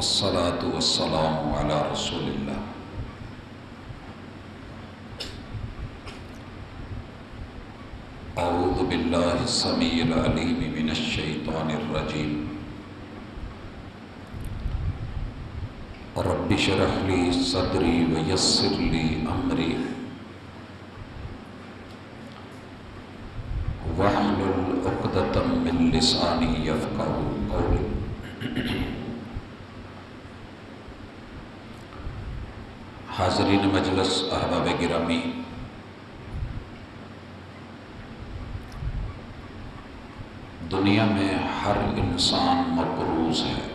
والصلاة والسلام على رسول الله أعوذ بالله السميع العليم من الشيطان الرجيم رب اشرح لي صدري ويسر لي أمري واحلل عقدة من لساني يفقهوا قولي حاضرین مجلس، احباب گرامی، دنیا میں ہر انسان مقروض ہے۔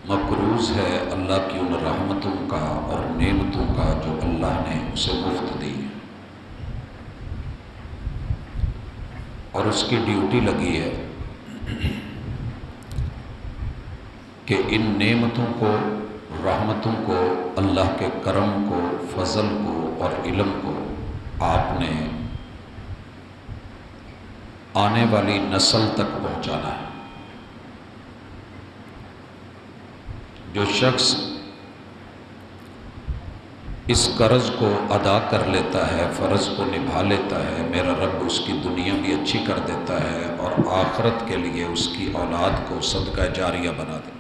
مقروض ہے اللہ کی ان رحمتوں کا اور نعمتوں کا جو اللہ نے اسے مفت دی ہے، اور اس کی ڈیوٹی لگی ہے کہ ان نعمتوں کو، رحمتوں کو، اللہ کے کرم کو، فضل کو اور علم کو آپ نے آنے والی نسل تک پہنچانا ہے۔ جو شخص اس قرض کو ادا کر لیتا ہے، فرض کو نبھا لیتا ہے، میرا رب اس کی دنیا بھی اچھی کر دیتا ہے اور آخرت کے لیے اس کی اولاد کو صدقہ جاریہ بنا دیتا ہے۔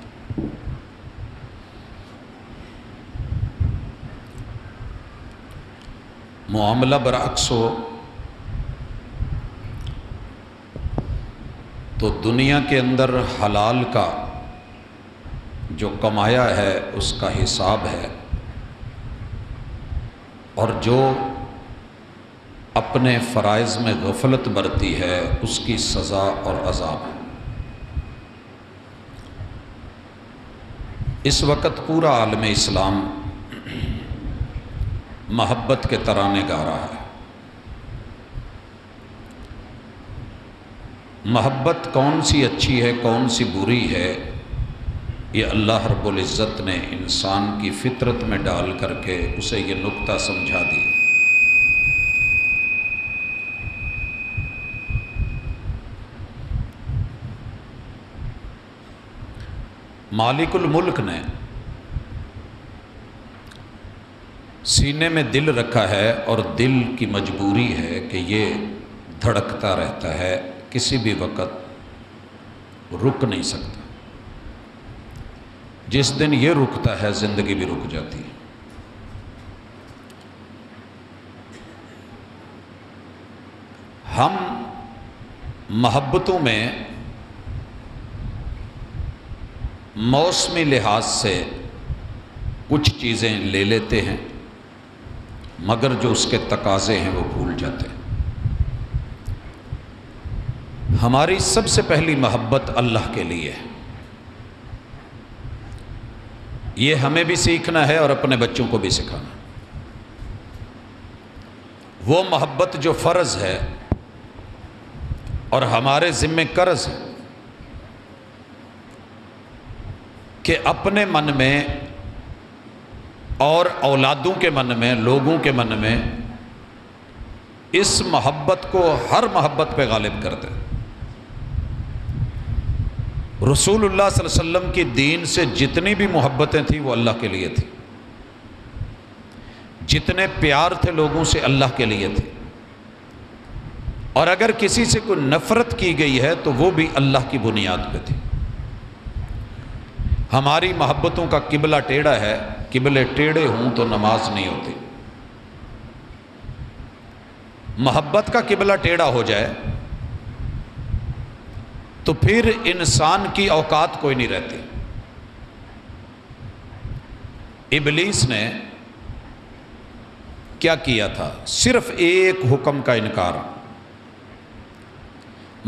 معاملہ برعکس ہو تو دنیا کے اندر حلال کا جو کمایا ہے اس کا حساب ہے، اور جو اپنے فرائض میں غفلت برتی ہے اس کی سزا اور عذاب ہے۔ اس وقت پورا عالم اسلام محبت کے ترانے گا رہا ہے۔ محبت کون سی اچھی ہے، کون سی بری ہے، یہ اللہ رب العزت نے انسان کی فطرت میں ڈال کر کے اسے یہ نکتہ سمجھا دیا۔ مالک الملک نے سینے میں دل رکھا ہے، اور دل کی مجبوری ہے کہ یہ دھڑکتا رہتا ہے، کسی بھی وقت رک نہیں سکتا۔ جس دن یہ رکتا ہے زندگی بھی رک جاتی ہے۔ ہم محبتوں میں موسمی لحاظ سے کچھ چیزیں لے لیتے ہیں، مگر جو اس کے تقاضے ہیں وہ بھول جاتے ہیں۔ ہماری سب سے پہلی محبت اللہ کے لیے ہے۔ یہ ہمیں بھی سیکھنا ہے اور اپنے بچوں کو بھی سکھانا ہے۔ وہ محبت جو فرض ہے اور ہمارے ذمہ قرض ہے کہ اپنے من میں اور اولادوں کے من میں، لوگوں کے من میں اس محبت کو ہر محبت پہ غالب کر دے۔ رسول اللہ صلی اللہ علیہ وسلم کی دین سے جتنی بھی محبتیں تھیں وہ اللہ کے لیے تھیں، جتنے پیار تھے لوگوں سے اللہ کے لیے تھے، اور اگر کسی سے کوئی نفرت کی گئی ہے تو وہ بھی اللہ کی بنیاد پہ تھی۔ ہماری محبتوں کا قبلہ ٹیڑھا ہے، قبلے ٹیڑھے ہوں تو نماز نہیں ہوتی۔ محبت کا قبلہ ٹیڑھا ہو جائے تو پھر انسان کی اوقات کوئی نہیں رہتی۔ ابلیس نے کیا کیا تھا؟ صرف ایک حکم کا انکار۔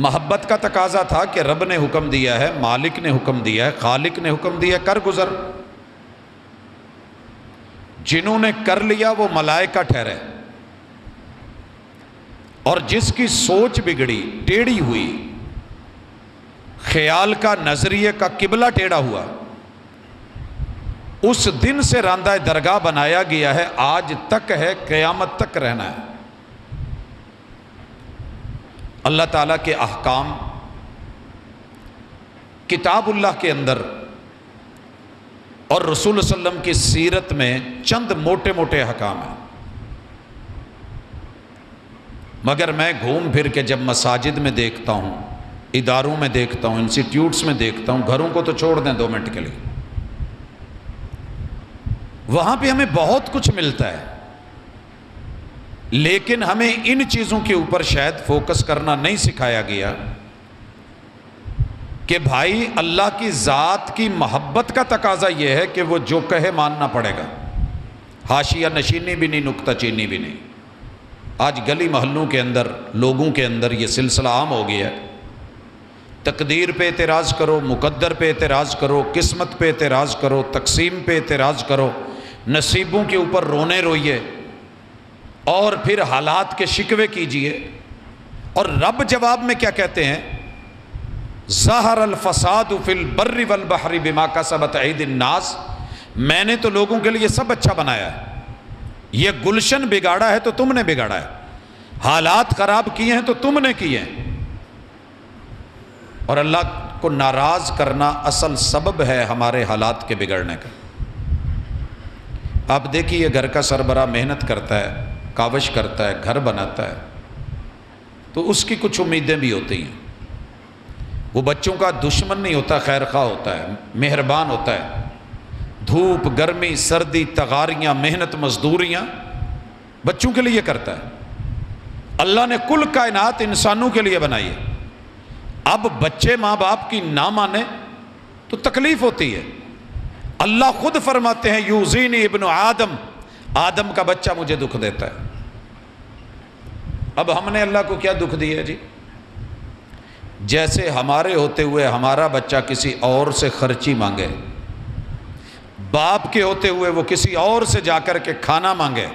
محبت کا تقاضا تھا کہ رب نے حکم دیا ہے، مالک نے حکم دیا ہے، خالق نے حکم دیا ہے، کر گزر۔ جنہوں نے کر لیا وہ ملائکہ ٹھہرے، اور جس کی سوچ بگڑی، ٹیڑھی ہوئی، خیال کا، نظریے کا قبلہ ٹیڑھا ہوا، اس دن سے راندہ درگاہ بنایا گیا ہے، آج تک ہے، قیامت تک رہنا ہے۔ اللہ تعالیٰ کے احکام کتاب اللہ کے اندر اور رسول صلی اللہ علیہ وسلم کی سیرت میں چند موٹے موٹے احکام ہیں، مگر میں گھوم پھر کے جب مساجد میں دیکھتا ہوں، اداروں میں دیکھتا ہوں، انسٹیٹیوٹس میں دیکھتا ہوں، گھروں کو تو چھوڑ دیں 2 منٹ کے لیے، وہاں پہ ہمیں بہت کچھ ملتا ہے، لیکن ہمیں ان چیزوں کے اوپر شاید فوکس کرنا نہیں سکھایا گیا کہ بھائی اللہ کی ذات کی محبت کا تقاضا یہ ہے کہ وہ جو کہے ماننا پڑے گا، حاشیہ نشینی بھی نہیں، نکتہ چینی بھی نہیں۔ آج گلی محلوں کے اندر لوگوں کے اندر یہ سلسلہ عام ہو گیا ہے، تقدیر پہ اعتراض کرو، مقدر پہ اعتراض کرو، قسمت پہ اعتراض کرو، تقسیم پہ اعتراض کرو، نصیبوں کے اوپر رونے روئیے اور پھر حالات کے شکوے کیجئے۔ اور رب جواب میں کیا کہتے ہیں؟ ظہر الفساد فی البر والبحر بما کسبت ایدی الناس، میں نے تو لوگوں کے لیے سب اچھا بنایا ہے، یہ گلشن بگاڑا ہے تو تم نے بگاڑا ہے، حالات خراب کیے ہیں تو تم نے کیے ہیں۔ اور اللہ کو ناراض کرنا اصل سبب ہے ہمارے حالات کے بگڑنے کا۔ آپ دیکھیے گھر کا سربراہ محنت کرتا ہے، کاوش کرتا ہے، گھر بناتا ہے، تو اس کی کچھ امیدیں بھی ہوتی ہیں۔ وہ بچوں کا دشمن نہیں ہوتا، خیر خواہ ہوتا ہے، مہربان ہوتا ہے۔ دھوپ، گرمی، سردی، تغاریاں، محنت، مزدوریاں بچوں کے لیے کرتا ہے۔ اللہ نے کل کائنات انسانوں کے لیے بنائی ہے۔ اب بچے ماں باپ کی نہ مانے تو تکلیف ہوتی ہے۔ اللہ خود فرماتے ہیں یوزینی ابن آدم، آدم کا بچہ مجھے دکھ دیتا ہے۔ اب ہم نے اللہ کو کیا دکھ دیا جی؟ جیسے ہمارے ہوتے ہوئے ہمارا بچہ کسی اور سے خرچی مانگے، باپ کے ہوتے ہوئے وہ کسی اور سے جا کر کے کھانا مانگے،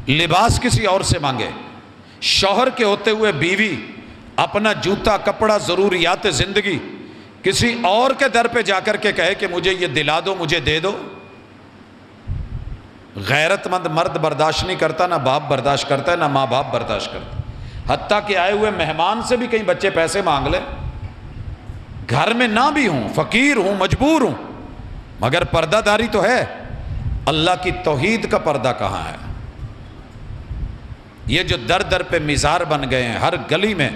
لباس کسی اور سے مانگے، شوہر کے ہوتے ہوئے بیوی اپنا جوتا، کپڑا، ضروریات زندگی کسی اور کے در پہ جا کر کے کہے کہ مجھے یہ دلا دو، مجھے دے دو۔ غیرت مند مرد برداشت نہیں کرتا، نہ باپ برداشت کرتا ہے، نہ ماں باپ برداشت کرتا، حتیٰ کہ آئے ہوئے مہمان سے بھی کہیں بچے پیسے مانگ لیں، گھر میں نہ بھی ہوں، فقیر ہوں، مجبور ہوں، مگر پردہ داری تو ہے۔ اللہ کی توحید کا پردہ کہاں ہے؟ یہ جو در در پہ مزار بن گئے ہیں، ہر گلی میں،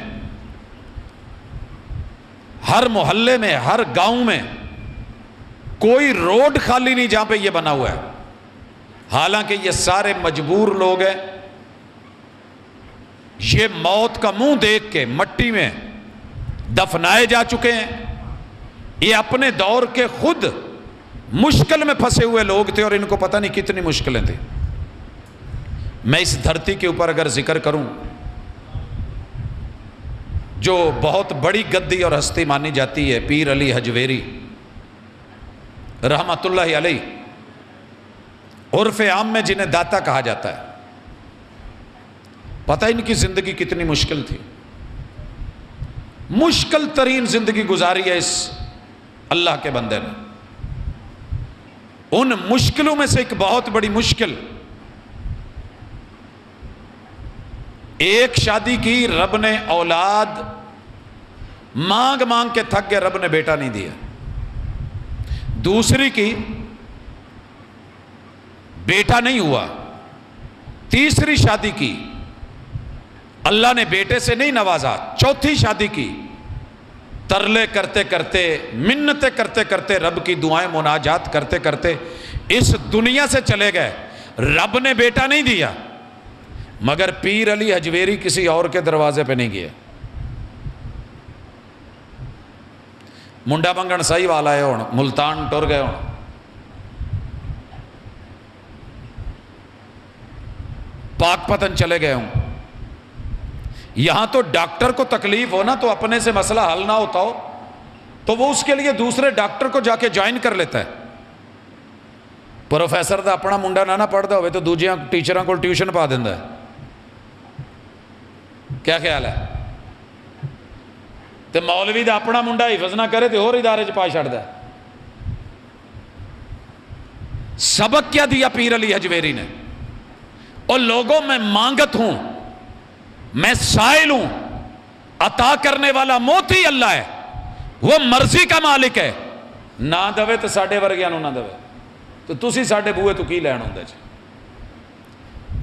ہر محلے میں، ہر گاؤں میں کوئی روڈ خالی نہیں جہاں پہ یہ بنا ہوا ہے، حالانکہ یہ سارے مجبور لوگ ہیں۔ یہ موت کا منہ دیکھ کے مٹی میں دفنائے جا چکے ہیں، یہ اپنے دور کے خود مشکل میں پھنسے ہوئے لوگ تھے اور ان کو پتہ نہیں کتنی مشکلیں تھیں۔ میں اس دھرتی کے اوپر اگر ذکر کروں، جو بہت بڑی گدی اور ہستی مانی جاتی ہے، پیر علی حجویری رحمۃ اللہ علیہ، عرف عام میں جنہیں داتا کہا جاتا ہے، پتہ ان کی زندگی کتنی مشکل تھی، مشکل ترین زندگی گزاری ہے اس اللہ کے بندے نے۔ ان مشکلوں میں سے ایک بہت بڑی مشکل، ایک شادی کی، رب نے اولاد مانگ مانگ کے تھک گئے، رب نے بیٹا نہیں دیا۔ دوسری کی، بیٹا نہیں ہوا۔ تیسری شادی کی، اللہ نے بیٹے سے نہیں نوازا۔ چوتھی شادی کی، ترلے کرتے کرتے، منتیں کرتے کرتے، رب کی دعائیں مناجات کرتے کرتے اس دنیا سے چلے گئے، رب نے بیٹا نہیں دیا، مگر پیر علی حجویری کسی اور کے دروازے پہ نہیں گئے۔ منڈا منگن صحیح والا ہے، ملتان ٹر گئے، پاک پتن چلے گئے ہوں۔ یہاں تو ڈاکٹر کو تکلیف ہونا تو اپنے سے مسئلہ حل نہ ہوتا ہو تو وہ اس کے لیے دوسرے ڈاکٹر کو جا کے جوائن کر لیتا ہے۔ پروفیسر دا اپنا منڈا نہ پڑھتا ہوئے تو دوجیاں ٹیچراں کو ٹیوشن پا دیندہ ہے۔ کیا خیال ہے؟ تے مولوی دا اپنا منڈا حفظ نہ کرے تو اور ادارے پا چھڑدا ہے۔ سبق کیا دیا پیر علی حجویری نے؟ اور لوگوں میں مانگت ہوں، میں سائل ہوں، عطا کرنے والا موتی اللہ ہے، وہ مرضی کا مالک ہے، نہ دے تو ساڈے ورگیاں نو نہ دے، تو تسی ساڈے بوئے تو کی لین ہوندا جی۔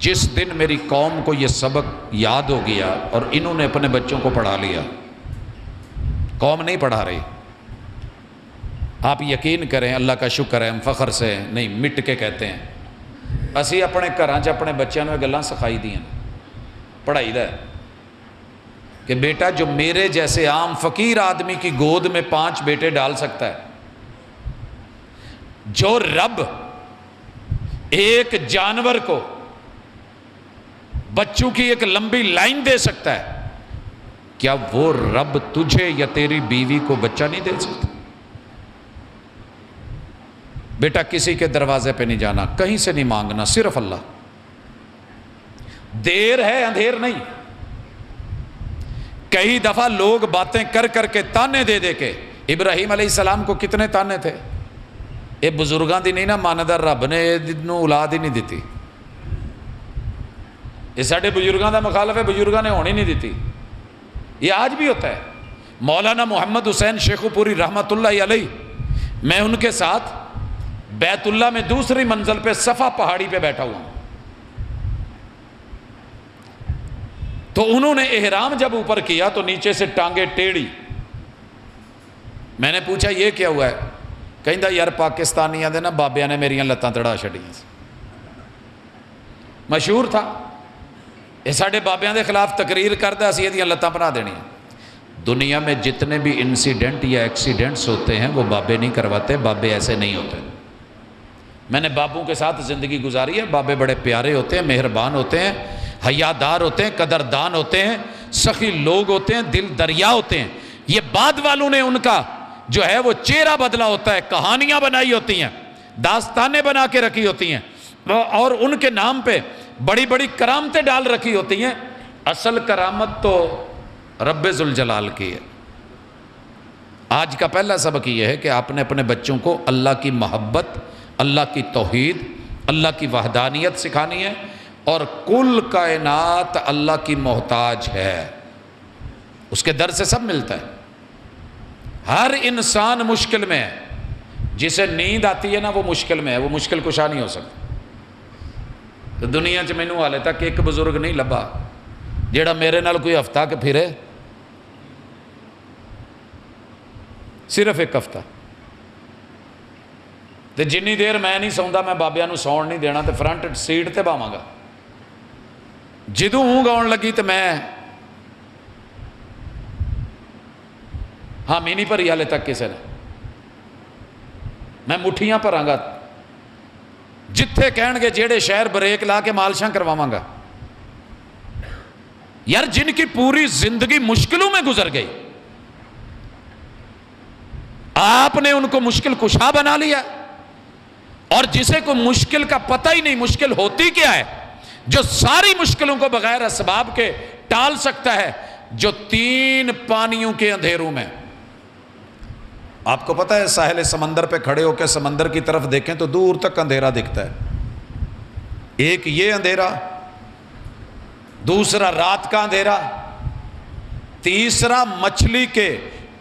جس دن میری قوم کو یہ سبق یاد ہو گیا اور انہوں نے اپنے بچوں کو پڑھا لیا، قوم نہیں پڑھا رہی، آپ یقین کریں، اللہ کا شکر ہے، ہم فخر سے نہیں مٹ کے کہتے ہیں، اسی اپنے گھراں چ اپنے بچوں نے گلاں سکھائی دیاں، پڑھائی دا ہے کہ بیٹا جو میرے جیسے عام فقیر آدمی کی گود میں 5 بیٹے ڈال سکتا ہے، جو رب ایک جانور کو بچوں کی ایک لمبی لائن دے سکتا ہے، کیا وہ رب تجھے یا تیری بیوی کو بچہ نہیں دے سکتا؟ بیٹا کسی کے دروازے پہ نہیں جانا، کہیں سے نہیں مانگنا، صرف اللہ۔ دیر ہے اندھیر نہیں۔ کئی دفعہ لوگ باتیں کر کر کے تانے دے دے کے، ابراہیم علیہ السلام کو کتنے تانے تھے، یہ بزرگاں دی نہیں نا ماندا، رب نے انہوں اولاد ہی نہیں دیتی، یہ ساڑھے بزرگاں دا مخالف ہے، بزرگاں نے ہونی نہیں دیتی۔ یہ آج بھی ہوتا ہے۔ مولانا محمد حسین شیخو پوری رحمت اللہ علیہ، میں ان کے ساتھ بیت اللہ میں دوسری منزل پہ صفا پہاڑی پہ بیٹھا ہوا ہوں، تو انہوں نے احرام جب اوپر کیا تو نیچے سے ٹانگیں ٹیڑھی، میں نے پوچھا یہ کیا ہوا ہے؟ کہندا یار پاکستانیاں دے نا بابیاں نے میریاں لتاں تڑا چھڑیاں، مشہور تھا یہ ساڑھے بابیاں دے خلاف تقریر کردا اسی یہ لتاں بنا دینی۔ دنیا میں جتنے بھی انسیڈنٹ یا ایکسیڈنٹس ہوتے ہیں وہ بابے نہیں کرواتے، بابے ایسے نہیں ہوتے۔ میں نے بابوں کے ساتھ زندگی گزاری ہے، بابے بڑے پیارے ہوتے ہیں، مہربان ہوتے ہیں، حیادار ہوتے ہیں، قدردان ہوتے ہیں، سخی لوگ ہوتے ہیں، دل دریا ہوتے ہیں۔ یہ بعد والوں نے ان کا جو ہے وہ چہرہ بدلا ہوتا ہے، کہانیاں بنائی ہوتی ہیں، داستانیں بنا کے رکھی ہوتی ہیں، اور ان کے نام پہ بڑی بڑی کرامتیں ڈال رکھی ہوتی ہیں۔ اصل کرامت تو رب ذوالجلال کی ہے۔ آج کا پہلا سبق یہ ہے کہ آپ نے اپنے بچوں کو اللہ کی محبت، اللہ کی توحید، اللہ کی وحدانیت سکھانی ہے، اور کل کائنات اللہ کی محتاج ہے، اس کے در سے سب ملتا ہے۔ ہر انسان مشکل میں ہے، جسے نیند آتی ہے نا وہ مشکل میں ہے، وہ مشکل کشا نہیں ہو سکتا۔ تو دنیا چ مینوں حالے تک ایک بزرگ نہیں لبا جیڑا میرے نال کوئی ہفتہ کہ پھرے، صرف ایک ہفتہ۔ تو جنی دیر میں نہیں سوندا، میں بابیاں نو سون نہیں دینا، تو فرنٹ سیٹ تے باواں گا۔ جدوں اونگ آن لگی تو میں حامی نہیں بھری حالے تک کسے نے، میں مٹھیاں بھراں گا، جتھے کہن گے جیڑے شہر بریک لا کے مالشاں کرواواں گا۔ یار جن کی پوری زندگی مشکلوں میں گزر گئی، آپ نے ان کو مشکل کشا بنا لیا، اور جسے کو مشکل کا پتہ ہی نہیں مشکل ہوتی کیا ہے، جو ساری مشکلوں کو بغیر اسباب کے ٹال سکتا ہے، جو 3 پانیوں کے اندھیروں میں۔ آپ کو پتہ ہے ساحل سمندر پہ کھڑے ہو کے سمندر کی طرف دیکھیں تو دور تک اندھیرا دکھتا ہے، ایک یہ اندھیرا، دوسرا رات کا اندھیرا، تیسرا مچھلی کے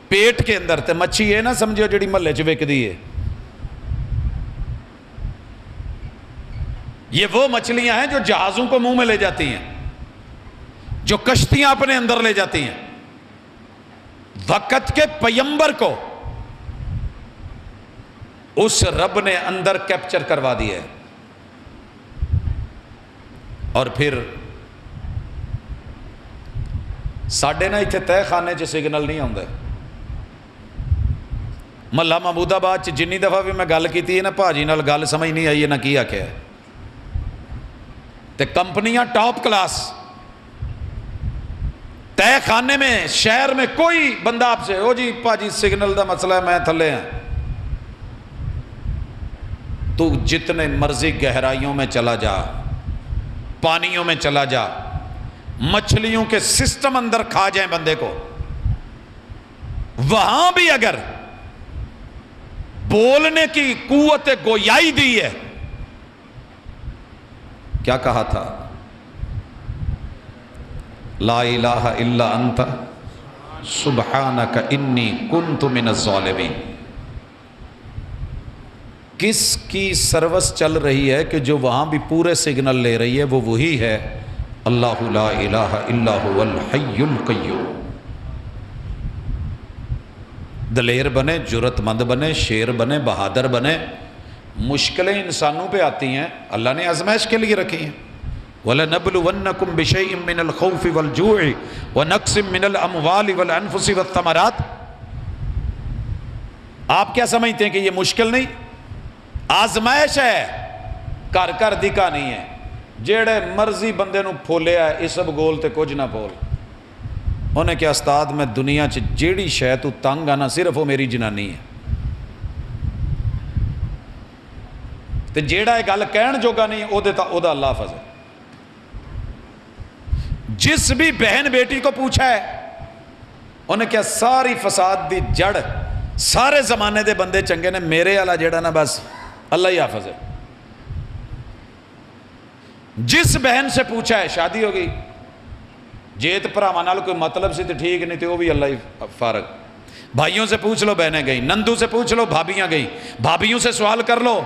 پیٹ کے اندر تے مچھی یہ نہ سمجھو جڑی محلے چ وکدی ہے، یہ وہ مچھلیاں ہیں جو جہازوں کو منہ میں لے جاتی ہیں، جو کشتیاں اپنے اندر لے جاتی ہیں۔ وقت کے پیمبر کو اس رب نے اندر کیپچر کروا دیا ہے، اور پھر ساڈے نا اتنے تہ خانے چ سگنل نہیں آتا۔ محلہ محمود آباد چ جنی دفعہ بھی میں گل کی ہے نا بھاجی نال گل سمجھ نہیں آئی ہے نہ کی آخیا ہے، تے کمپنیاں ٹاپ کلاس، تہ خانے میں شہر میں کوئی بندہ آپ سے او جی پاجی سگنل دا مسئلہ ہے میں تھلے ہیں، تو جتنے مرضی گہرائیوں میں چلا جا، پانیوں میں چلا جا، مچھلیوں کے سسٹم اندر کھا جائیں بندے کو، وہاں بھی اگر بولنے کی قوت گویائی دی ہے، کیا کہا تھا؟ لا الہ الا انت سبحانک انی کنت من الظالمین۔ کس کی سروس چل رہی ہے کہ جو وہاں بھی پورے سگنل لے رہی ہے؟ وہ وہی ہے اللہ لا الہ الا هو الحی القیوم۔ دلیر بنے، جرت مند بنے، شیر بنے، بہادر بنے۔ مشکلیں انسانوں پہ آتی ہیں، اللہ نے آزمائش کے لیے رکھی ہیں۔ وَلَنَبْلُوَنَّكُمْ بِشَيْءٍ مِّنَ الْخَوْفِ وَالْجُوعِ وَنَقْصٍ مِّنَ الْأَمْوَالِ وَالْأَنفُسِ وَالثَّمَرَاتِ۔ آپ کیا سمجھتے ہیں کہ یہ مشکل نہیں؟ آزمائش ہے، کر کر دکھا نہیں ہے۔ جیڑے مرضی بندے نو پھولیا ہے اس سب گول تے کچھ نہ پھول۔ انہیں کہ استاد میں دنیا چ جیڑی شے تو تنگ آنا صرف وہ میری جنانی ہے، تے جیڑا یہ گل کہن جوگا نہیں او دا اللہ فضل۔ جس بھی بہن بیٹی کو پوچھا ہے انہیں کیا ساری فساد دی جڑ سارے زمانے دے بندے چنگے نے، میرے والا جیڑا نا بس اللہ ہی حافظ ہے۔ جس بہن سے پوچھا ہے شادی ہو گئی، جیت بھراواں نال کوئی مطلب سی تو ٹھیک نہیں تو وہ بھی اللہ ہی فارغ۔ بھائیوں سے پوچھ لو بہنیں گئی، نندو سے پوچھ لو بھابیاں گئی، بھابیوں سے سوال کر لو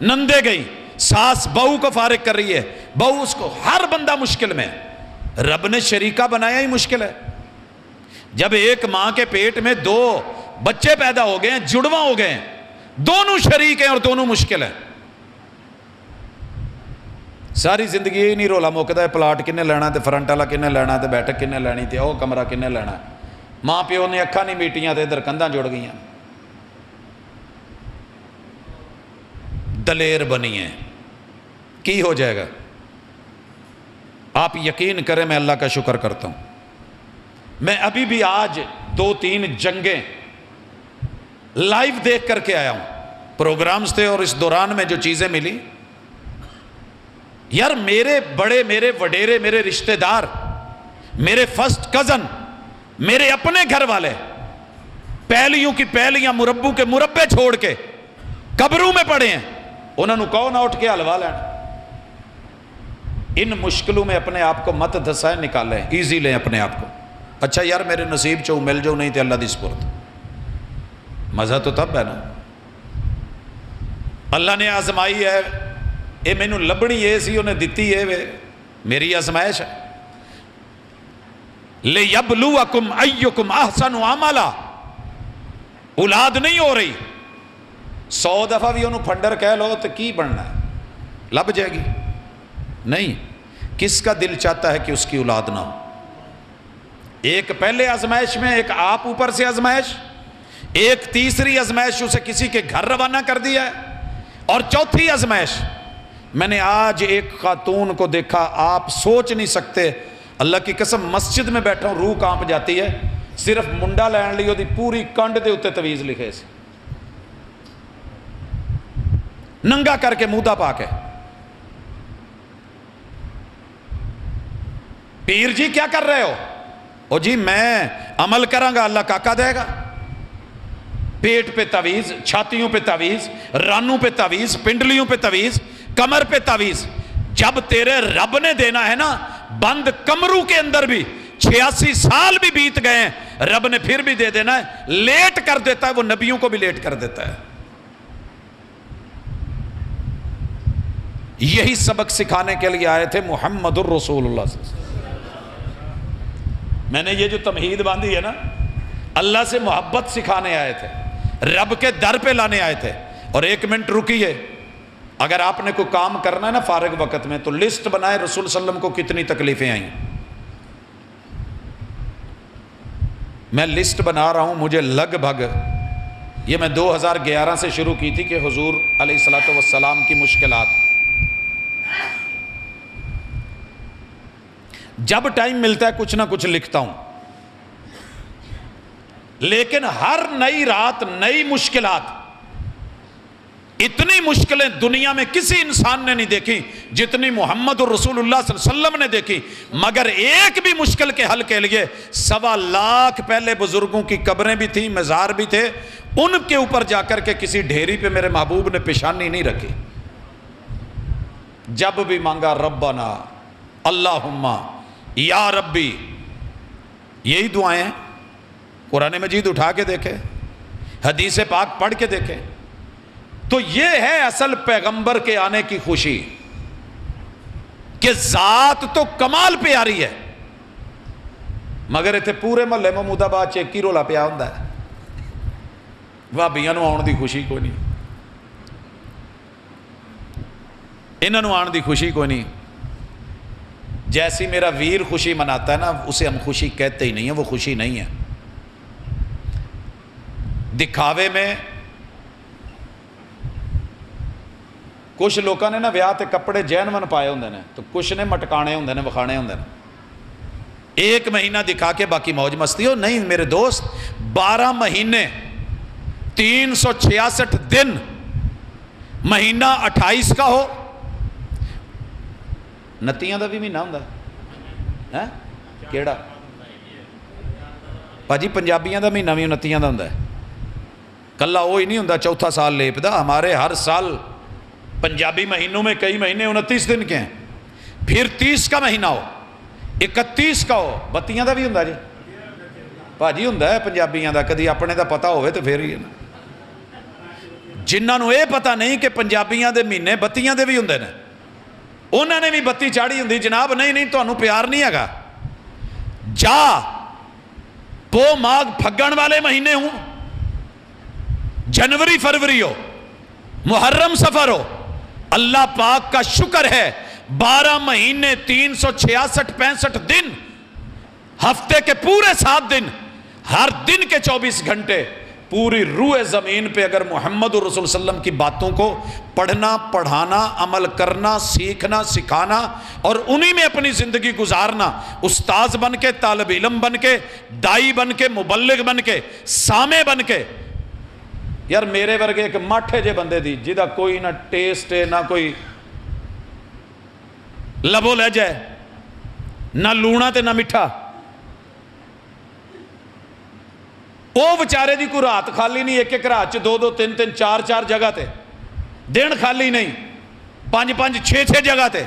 نندے گئی، ساس بہو کو فارغ کر رہی ہے، بہو اس کو، ہر بندہ مشکل میں۔ رب نے شریکہ بنایا ہی مشکل ہے۔ جب ایک ماں کے پیٹ میں دو بچے پیدا ہو گئے ہیں، جڑواں ہو گئے ہیں، دونوں شریک ہیں اور دونوں مشکل ہیں۔ ساری زندگی ہی نہیں رولا موکدا ہے پلاٹ کنے لینا تے فرنٹ والا کنے لینا تے بیٹھک کنے لینی تے او کمرہ کنے لینا۔ ماں پیو نے اکھاں نہیں میٹیاں تے ادھر کندھاں جڑ گئیاں۔ دلیر بنی ہیں، کی ہو جائے گا؟ آپ یقین کریں میں اللہ کا شکر کرتا ہوں، میں ابھی بھی آج 2-3 جنگیں لائیو دیکھ کر کے آیا ہوں، پروگرامز تھے اور اس دوران میں جو چیزیں ملی، یار میرے بڑے، میرے وڈیرے، میرے رشتہ دار، میرے فرسٹ کزن، میرے اپنے گھر والے پہلیوں کی پہلیاں مربو کے مربے چھوڑ کے قبروں میں پڑے ہیں، انہوں نے کہو نہ اٹھ کے حلوہ لینا۔ ان مشکلوں میں اپنے آپ کو مت دھسائیں، نکالیں، ایزی لیں اپنے آپ کو۔ اچھا یار میرے نصیب چو مل جو نہیں تے اللہ دی سپرد، مزہ تو تب ہے نا۔ اللہ نے آزمائی ہے، اے مینوں لبنی یہ سی انہیں دتی ہے، میری آزمائش ہے۔ لِيَبْلُوَكُمْ أَيُّكُمْ أَحْسَنُ عَمَلًا۔ اولاد نہیں ہو رہی، 100 دفعہ بھی انہوں پھنڈر کہہ لو تو کی بننا ہے؟ لب جائے گی نہیں۔ کس کا دل چاہتا ہے کہ اس کی اولاد نہ ہو؟ ایک پہلے آزمائش میں، ایک آپ اوپر سے آزمائش، ایک تیسری آزمائش اسے کسی کے گھر روانہ کر دیا ہے، اور چوتھی آزمائش میں نے آج ایک خاتون کو دیکھا، آپ سوچ نہیں سکتے، اللہ کی قسم مسجد میں بیٹھا ہوں روح کانپ جاتی ہے، صرف منڈا لین لی ہوتی پوری کنڈ دے اتے تویز لکھے سے ننگا کر کے مودا پا کے۔ پیر جی کیا کر رہے ہو؟ او جی میں عمل کروں گا اللہ کاکا دے گا۔ پیٹ پہ تعویز، چھاتیوں پہ تعویز، رانوں پہ تعویز، پنڈلیوں پہ تعویز، کمر پہ تعویز۔ جب تیرے رب نے دینا ہے نا، بند کمروں کے اندر بھی 86 سال بھی بیت گئے ہیں، رب نے پھر بھی دے دینا ہے، لیٹ کر دیتا ہے، وہ نبیوں کو بھی لیٹ کر دیتا ہے۔ یہی سبق سکھانے کے لیے آئے تھے محمد الرسول اللہ صلی اللہ علیہ وسلم۔ میں نے یہ جو تمہید باندھی ہے نا، اللہ سے محبت سکھانے آئے تھے، رب کے در پہ لانے آئے تھے۔ اور 1 منٹ رکیے، اگر آپ نے کوئی کام کرنا ہے نا فارغ وقت میں تو لسٹ بنائے رسول صلی اللہ علیہ وسلم کو کتنی تکلیفیں آئیں۔ میں لسٹ بنا رہا ہوں، مجھے لگ بھگ یہ میں 2011 سے شروع کی تھی کہ حضور علیہ الصلوۃ والسلام کی مشکلات۔ جب ٹائم ملتا ہے کچھ نہ کچھ لکھتا ہوں، لیکن ہر نئی رات نئی مشکلات۔ اتنی مشکلیں دنیا میں کسی انسان نے نہیں دیکھی جتنی محمد الرسول اللہ صلی اللہ علیہ وسلم نے دیکھی، مگر ایک بھی مشکل کے حل کے لیے 1.25 لاکھ پہلے بزرگوں کی قبریں بھی تھیں، مزار بھی تھے، ان کے اوپر جا کر کے کسی ڈھیری پہ میرے محبوب نے پیشانی نہیں رکھی۔ جب بھی مانگا ربنا اللہم یا ربی، یہی دعائیں ہیں۔ قرآن مجید اٹھا کے دیکھیں، حدیث پاک پڑھ کے دیکھیں، تو یہ ہے اصل پیغمبر کے آنے کی خوشی کہ ذات تو کمال پیاری ہے، مگر اتنے پورے محلے محمود آباد چیکی رولا پیا ہوں بھابیاں نو آن دی خوشی کوئی نہیں، انہاں نو آن دی خوشی کوئی نہیں۔ جیسی میرا ویر خوشی مناتا ہے نا، اسے ہم خوشی کہتے ہی نہیں ہیں، وہ خوشی نہیں ہے۔ دکھاوے میں کچھ لوگوں نے نا ویاہ تے کپڑے جینون پائے ہوندے نے، تو کچھ نے مٹکانے ہوندے نے، وکھانے ہوندے نے، ایک مہینہ دکھا کے باقی موج مستی ہو۔ نہیں میرے دوست، 12 مہینے 366 دن، مہینہ 28 کا ہو، نتیاں دا بھی مہینہ ہوندا ہے کیڑا پاجی؟ پنجابیاں دا مہینہ بھی 29 دا ہوندا ہے، کلا وہی نہیں ہوندا چوتھا سال لیپدا، ہمارے ہر سال پنجابی مہینوں میں کئی مہینے 29 دن کے ہیں، پھر 30 کا مہینہ ہو، 31 کا ہو، 32 دا بھی ہوندا جی پاجی، ہوندا ہے پنجابیاں دا، کدی اپنے دا پتہ ہوئے تو پھر ہی ہے نا۔ جنہاں نو اے پتہ نہیں کہ پنجابیاں دے مہینے 32 دے بھی ہوندے نے، انہوں نے بھی 32 چاڑی ہوندی، جناب نہیں تانوں پیار نہیں ہے، جا پو ماغ پھگن والے مہینے ہوں، جنوری فروری ہو، محرم سفر ہو، اللہ پاک کا شکر ہے 12 مہینے 366-65 دن، ہفتے کے پورے 7 دن، ہر دن کے 24 گھنٹے، پوری روح زمین پہ اگر محمد رسول صلی اللہ علیہ وسلم کی باتوں کو پڑھنا، پڑھانا، عمل کرنا، سیکھنا، سکھانا اور انہی میں اپنی زندگی گزارنا، استاذ بن کے، طالب علم بن کے، دائی بن کے، مبلغ بن کے، سامع بن کے، یار میرے ورگے ایک ماٹھے جے بندے دی جیدہ کوئی نہ ٹیسٹ ہے، نہ کوئی لبو لے جائے، نہ لونا تے نہ مٹھا، وہ بچارے دی کوئی رات خالی نہیں، ایک رات 2-2 3-3 4-4 جگہ تے، دن خالی نہیں، 5-5 6-6 جگہ تے،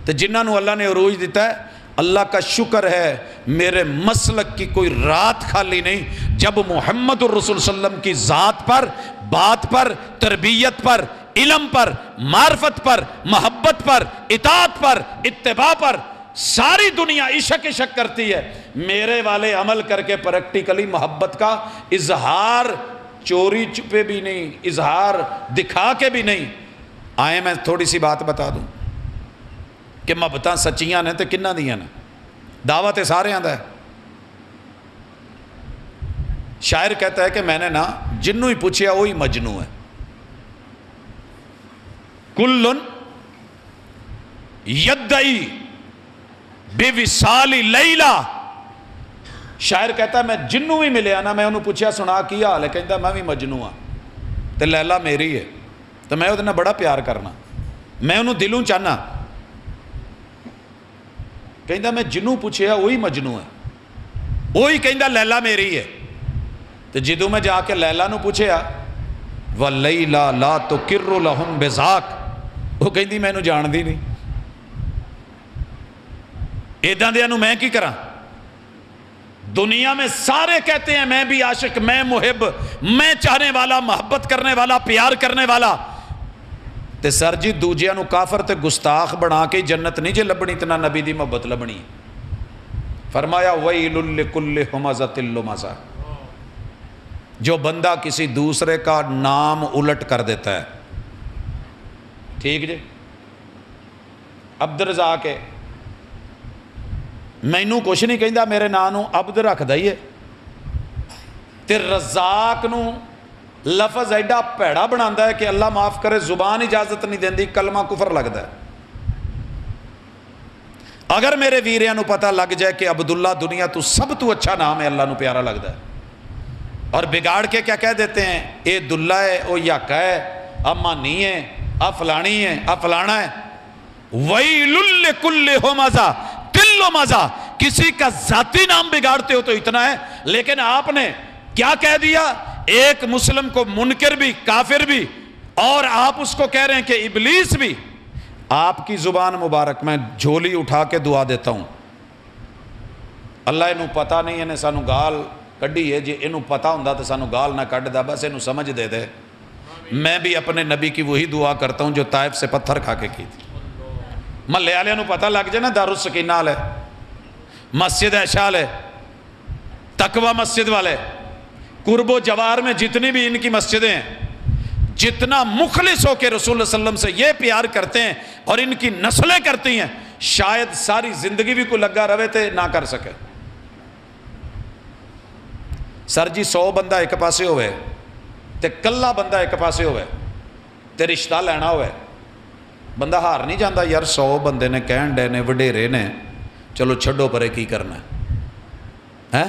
تو جنہاں نو اللہ نے عروج دیتا ہے، اللہ کا شکر ہے میرے مسلک کی کوئی رات خالی نہیں جب محمد الرسول صلی اللہ علیہ وسلم کی ذات پر، بات پر، تربیت پر، علم پر، معرفت پر، محبت پر، اطاعت پر، اتباع پر ساری دنیا عشق کرتی ہے، میرے والے عمل کر کے پریکٹیکلی محبت کا اظہار چوری چھپے بھی نہیں، اظہار دکھا کے بھی نہیں۔ آئے میں تھوڑی سی بات بتا دوں کہ محبتاں سچیاں نے تو کنہ دیاں نے، دعوت سارے آندہ ہے۔ شاعر کہتا ہے کہ میں نے نا جنوں ہی پوچھیا وہی مجنوں ہے، کلن یدعی بوصال لیلا، شاعر کہتا ہے میں جنوں بھی ملے آنا، میں انہوں پوچھیا سنا کی حال ہے، کہتا میں بھی مجنوں ہاں تے لیلا میری ہے، تو میں ادھر بڑا پیار کرنا، میں انہوں دلوں چاہنا، کہتا میں جنوں پوچھیا وہی مجنوں ہے، وہی کہتا لیلا میری ہے، تو جدوں میں جا کے لیلا نو پوچھیا وَاللَّيْلَا لَا تُقِرُّ لَهُمْ بِذَاكَ، وہ کہتی میں انہوں جان دی نہیں، ایدان دیا نو میں کی کرا؟ دنیا میں سارے کہتے ہیں میں بھی عاشق، میں محب، میں چاہنے والا، محبت کرنے والا، پیار کرنے والا، تے سر جی دوجیاں نو کافر تے گستاخ بنا کے جنت نہیں جے لبنی، اتنا نبی دی محبت لبنی۔ فرمایا وَيْلٌ لِكُلِّ هُمَزَةٍ لُمَزَةٍ، جو بندہ کسی دوسرے کا نام الٹ کر دیتا ہے، ٹھیک جی؟ عبدالرزاق ہے، مینوں کچھ نہیں کہندا، میرے نانوں عبد رکھ دائیے، تے رزاق نو لفظ ایڈا پیڑا بناندہ ہے کہ اللہ معاف کرے زبان اجازت نہیں دیندی، کلمہ کفر لگتا ہے۔ اگر میرے ویریاں نو پتہ لگ جائے کہ عبداللہ دنیا تو سب تو اچھا نام ہے، اللہ نو پیارا لگتا ہے، اور بگاڑ کے کیا کہہ دیتے ہیں، اے دلہ ہے، او یاکا ہے، اما نہیں ہے، ا فلانی ہے، ا فلانا ہے۔ وَيْلٌ لِكُلِّ ہُمَزَةٍ تِلُّمَزَةٍ، کسی کا ذاتی نام بگاڑتے ہو تو اتنا ہے، لیکن آپ نے کیا کہہ دیا، ایک مسلم کو منکر بھی، کافر بھی، اور آپ اس کو کہہ رہے ہیں کہ ابلیس بھی۔ آپ کی زبان مبارک میں جھولی اٹھا کے دعا دیتا ہوں، اللہ انہوں پتہ نہیں ہے، سانو گال کڈی ہے، جی انہوں پتہ ہوں تو سانو گال نہ کڈ دا، بس انہوں سمجھ دے دے۔ میں بھی اپنے نبی کی وہی دعا کرتا ہوں جو طائف سے پتھر کھا کے کی تھی۔ محلے والے انہوں پتہ لگ جائے نا دارالسکینہ والے، مسجد عائشہ والے، تقوی مسجد والے، قرب و جوار میں جتنی بھی ان کی مسجدیں ہیں، جتنا مخلص ہو کے رسول اللہ صلی اللہ علیہ وسلم سے یہ پیار کرتے ہیں اور ان کی نسلیں کرتی ہیں، شاید ساری زندگی بھی کوئی لگا رہے تھے نہ کر سکے۔ سر جی 100 بندہ ایک پاسے ہوئے تے کلا بندہ ایک پاسے ہوئے تے رشتہ لینا ہوئے، بندہ ہار نہیں جاندہ یار 100 بندے نے کہن ڈے نے وڈیرے نے، چلو چھڈو پرے کی کرنا ہے،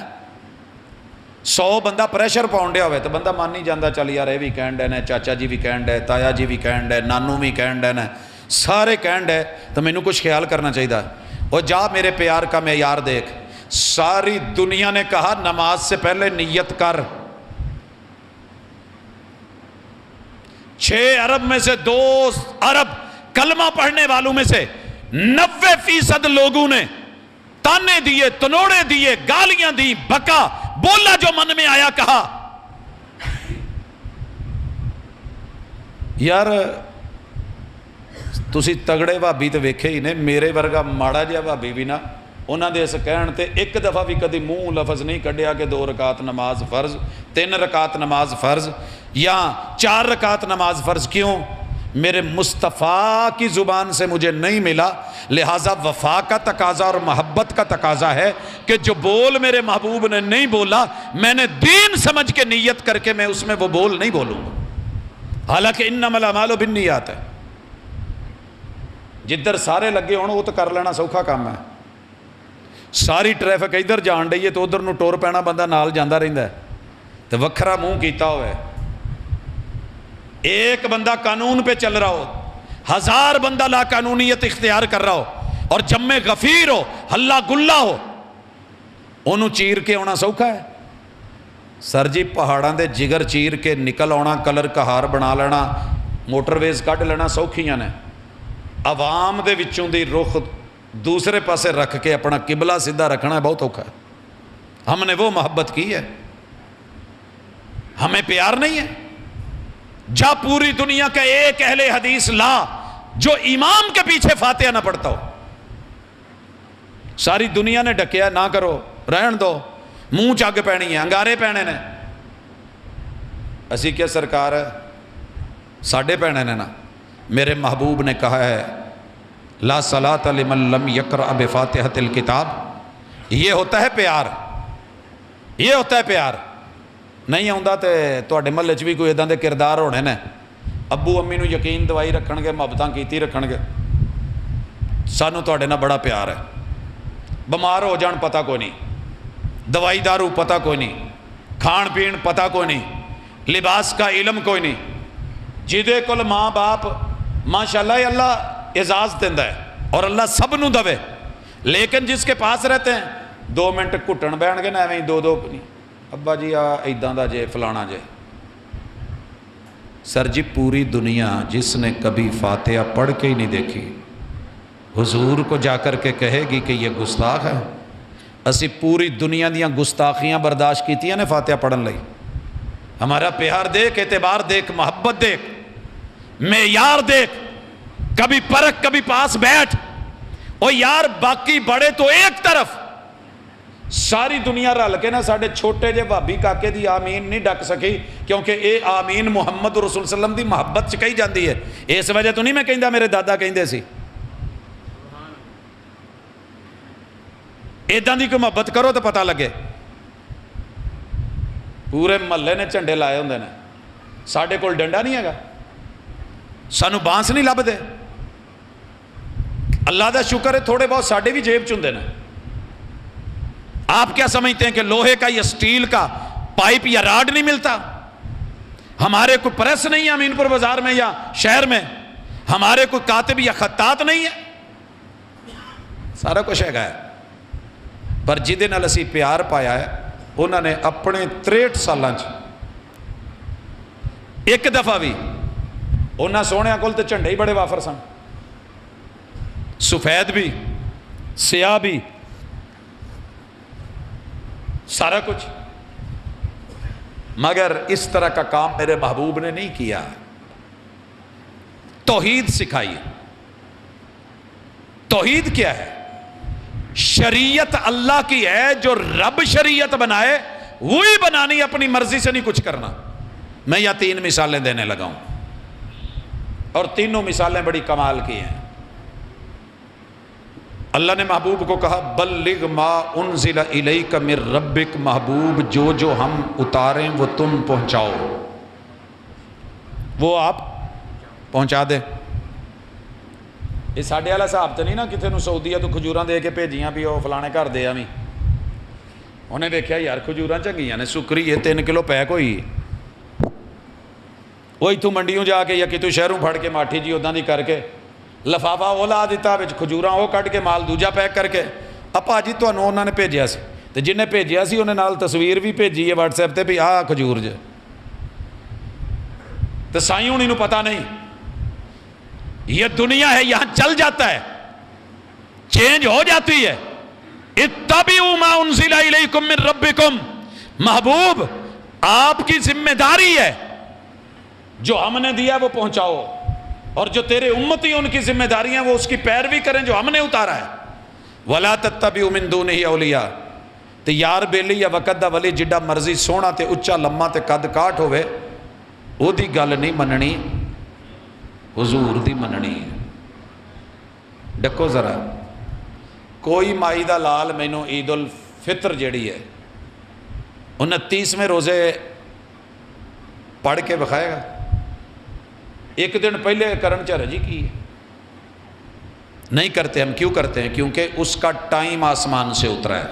100 بندہ پریشر پاؤن ڈیا ہوئے تو بندہ مان نہیں جاندہ، چل یار یہ بھی کہن ڈے نے، چاچا جی بھی کہن ڈے، تایا جی بھی کہن ڈے، نانو بھی کہن ڈے نے، سارے کہن ڈے، تو میں نے کچھ خیال کرنا چاہیے تھا۔ اور جا میرے پیار کا معیار دیکھ، ساری دنیا نے کہا نماز سے پہلے نیت کر، 6 ارب میں سے 2 ارب کلمہ پڑھنے والوں میں سے 90% لوگوں نے تانے دیے، تنوڑے دیے، گالیاں دی، بکا، بولا جو من میں آیا کہا۔ یار تسی تگڑے بھابی تو ویکھے ہی نے، میرے ورگا ماڑا جہا بھابی بھی نا، انہاں دے اس کہن تے ایک دفعہ بھی کدی منہ لفظ نہیں کڈیا کہ 2 رکعت نماز فرض، 3 رکعت نماز فرض یا 4 رکعت نماز فرض۔ کیوں؟ میرے مصطفیٰ کی زبان سے مجھے نہیں ملا، لہٰذا وفا کا تقاضا اور محبت کا تقاضا ہے کہ جو بول میرے محبوب نے نہیں بولا، میں نے دین سمجھ کے نیت کر کے میں اس میں وہ بول نہیں بولوں گا، حالانکہ انما الاعمال بالنیات ہے۔ جدھر سارے لگے ہون وہ تو کر لینا سوکھا کام ہے، ساری ٹریفک ادھر جان رہی ہے تو ادھر نو ٹور پینا بندہ نال جاندہ رہندا ہے، تو وکھرا منہ کیتا ہوا ہے۔ ایک بندہ قانون پہ چل رہا ہو، 1000 بندہ لا قانونیت اختیار کر رہا ہو، اور جمع غفیر ہو، ہلا گلا ہو، انہوں چیر کے ہونا سوکھا ہے؟ سر جی پہاڑاں دے جگر چیر کے نکل آنا، کلر کہار بنا لینا، موٹر ویز کٹ لینا سوکھیاں نے، عوام دے وچوں دی رخ دوسرے پاسے رکھ کے اپنا قبلہ سیدھا رکھنا ہے بہت اوکھا ہے۔ ہم نے وہ محبت کی ہے، ہمیں پیار نہیں ہے۔ جا پوری دنیا کا ایک اہل حدیث لا جو امام کے پیچھے فاتحہ نہ پڑھتا ہو، ساری دنیا نے ڈکیا، نہ کرو، رہن دو، منہ چاگ پینی ہے، انگارے پینے نے، اسی کیا سرکار ہے ساڑھے پینے نے نا۔ میرے محبوب نے کہا ہے لا صلاۃ لمن لم یقرأ بفاتحۃ الکتاب، یہ ہوتا ہے پیار، یہ ہوتا ہے پیار۔ نہیں آؤں تے تواڈے محلے چ بھی کوئی اداں دے کردار ہونے نے، ابو امی نو یقین دوائی رکھن گے، محبتاں کیتی رکھن گے، سانو تواڈے نال بڑا پیار ہے، بیمار ہو جان پتہ کوئی نہیں، دوائی دارو پتہ کوئی نہیں، کھان پین پتہ کوئی نہیں، لباس کا علم کوئی نہیں، جدے کول ماں باپ ماشاءاللہ اللہ اعزاز دیندہ ہے اور اللہ سب نو دوے، لیکن جس کے پاس رہتے ہیں 2 منٹ گھٹن بیٹھ گئے نا ایویں 2 ابا جی ایداں دا جے فلانا جے۔ سر جی پوری دنیا جس نے کبھی فاتحہ پڑھ کے ہی نہیں دیکھی حضور کو جا کر کے کہے گی کہ یہ گستاخ ہے۔ اسی پوری دنیا دیاں گستاخیاں برداشت کیتی ہیں نے فاتحہ پڑھن لئی۔ ہمارا پیار دیکھ، اعتبار دیکھ، محبت دیکھ، معیار دیکھ، کبھی پرکھ کبھی پاس بیٹھ، او یار باقی بڑے تو ایک طرف، ساری دنیا رل کے نا ساڑھے چھوٹے جے بھابی کاکے دی آمین نہیں ڈک سکی، کیونکہ اے آمین محمد رسول صلی اللہ علیہ وسلم دی محبت چ کہی جاندی ہے۔ اس وجہ تو نہیں میں کہندا میرے دادا کہندے سی، ایداں دی کوئی محبت کرو تو پتہ لگے۔ پورے محلے نے جھنڈے لائے ہوندے نے، ساڈے کول ڈنڈا نہیں ہے، سانو بانس نہیں لب دے۔ اللہ دا شکر ہے تھوڑے بہت ساڈے بھی جیب چندے نے۔ آپ کیا سمجھتے ہیں کہ لوہے کا یا سٹیل کا پائپ یا راڈ نہیں ملتا؟ ہمارے کوئی پریس نہیں ہے امین پور بازار میں یا شہر میں، ہمارے کوئی کاتب یا خطاط نہیں ہے، سارا کچھ ہے گا۔ پر جدے نال اسی پیار پایا ہے، انہوں نے اپنے 63 سالاں ایک دفعہ بھی انہاں سونے کول تے جھنڈے ہی بڑے وافر سن، سفید بھی سیاہ بھی سارا کچھ، مگر اس طرح کا کام میرے محبوب نے نہیں کیا. توحید سکھائی. توحید کیا ہے؟ شریعت اللہ کی ہے، جو رب شریعت بنائے وہی بنانی، اپنی مرضی سے نہیں کچھ کرنا. میں یہاں 3 مثالیں دینے لگا ہوں، اور تینوں مثالیں بڑی کمال کی ہیں. اللہ نے محبوب کو کہا بلغ ما انزل الیک من ربک، محبوب جو جو ہم اتاریں وہ تم پہنچاؤ، وہ آپ پہنچا دے. یہ ساڈے والا صاحب تو نہیں نا کسی نو سعودیہ تو کھجوراں دے کے بھیجیاں بھی وہ فلانے گھر دے آویں، انہیں دیکھیا یار کھجوراں چنگیاں نے، سکری ہے 3 کلو پیک ہوئی، وہ اتوں منڈیوں جا کے یا کتوں شہروں پھڑ کے ماٹھی جی ادا دی کر کے لفافہ وہ لا دیتا وچ کھجوراں وہ کٹ کے مال دوجا پیک کر کے. اپا جی تانوں انہوں نے بھیجیا سی، تے جنہیں بھیجیا سی انہیں نال تصویر بھی بھیجی ہے واٹس ایپ تے بھی آہ کھجور جے. تے سائیں ہونی نو پتہ نہیں، یہ دنیا ہے، یہاں چل جاتا ہے، چینج ہو جاتی ہے. اتبعوا ما انزل الیکم من ربکم، محبوب آپ کی ذمہ داری ہے، جو ہم نے دیا وہ پہنچاؤ، اور جو تیرے امتی ان کی ذمہ داریاں وہ اس کی پیروی کریں جو ہم نے اتارا ہے. ولا تتبعوا من دونہ اولیاء، تے یار بیلی یا وقت دا ولی جڈا مرضی سونا تے اچا لمما تے قد کاٹ ہوئے او دی گل نہیں مننی، حضور دی مننی. ڈکو ذرا، کوئی مائی دا لال مینوں عید الفطر جیڑی ہے 29ویں روزے پڑھ کے بکھائے گا؟ ایک دن پہلے کرن چا رجی کی ہے؟ نہیں کرتے. ہم کیوں کرتے ہیں؟ کیونکہ اس کا ٹائم آسمان سے اترا ہے.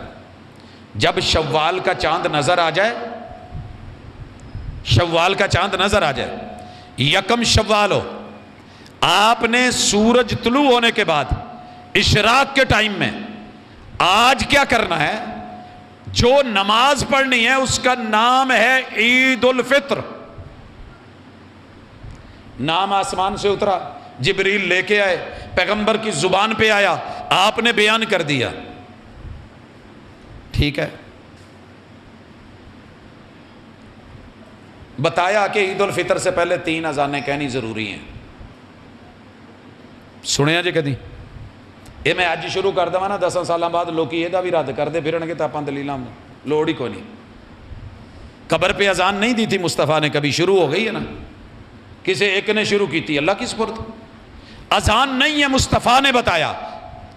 جب شوال کا چاند نظر آ جائے، شوال کا چاند نظر آ جائے، یکم شوال ہو، آپ نے سورج طلوع ہونے کے بعد اشراق کے ٹائم میں آج کیا کرنا ہے؟ جو نماز پڑھنی ہے اس کا نام ہے عید الفطر. نام آسمان سے اترا، جبریل لے کے آئے، پیغمبر کی زبان پہ آیا، آپ نے بیان کر دیا. ٹھیک ہے، بتایا کہ عید الفطر سے پہلے 3 اذانیں کہنی ضروری ہیں. سنیا جی کدی؟ یہ میں اج شروع کر دوا نا 10 سالوں بعد لوگ یہ بھی رد کرتے پھرن گے تو آپ دلیلاں لوڑ ہی کوئی نہیں. قبر پہ اذان نہیں دی تھی مصطفیٰ نے کبھی، شروع ہو گئی ہے نا، کسی ایک نے شروع کی تھی، اللہ کی سپرد. اذان نہیں ہے، مصطفیٰ نے بتایا.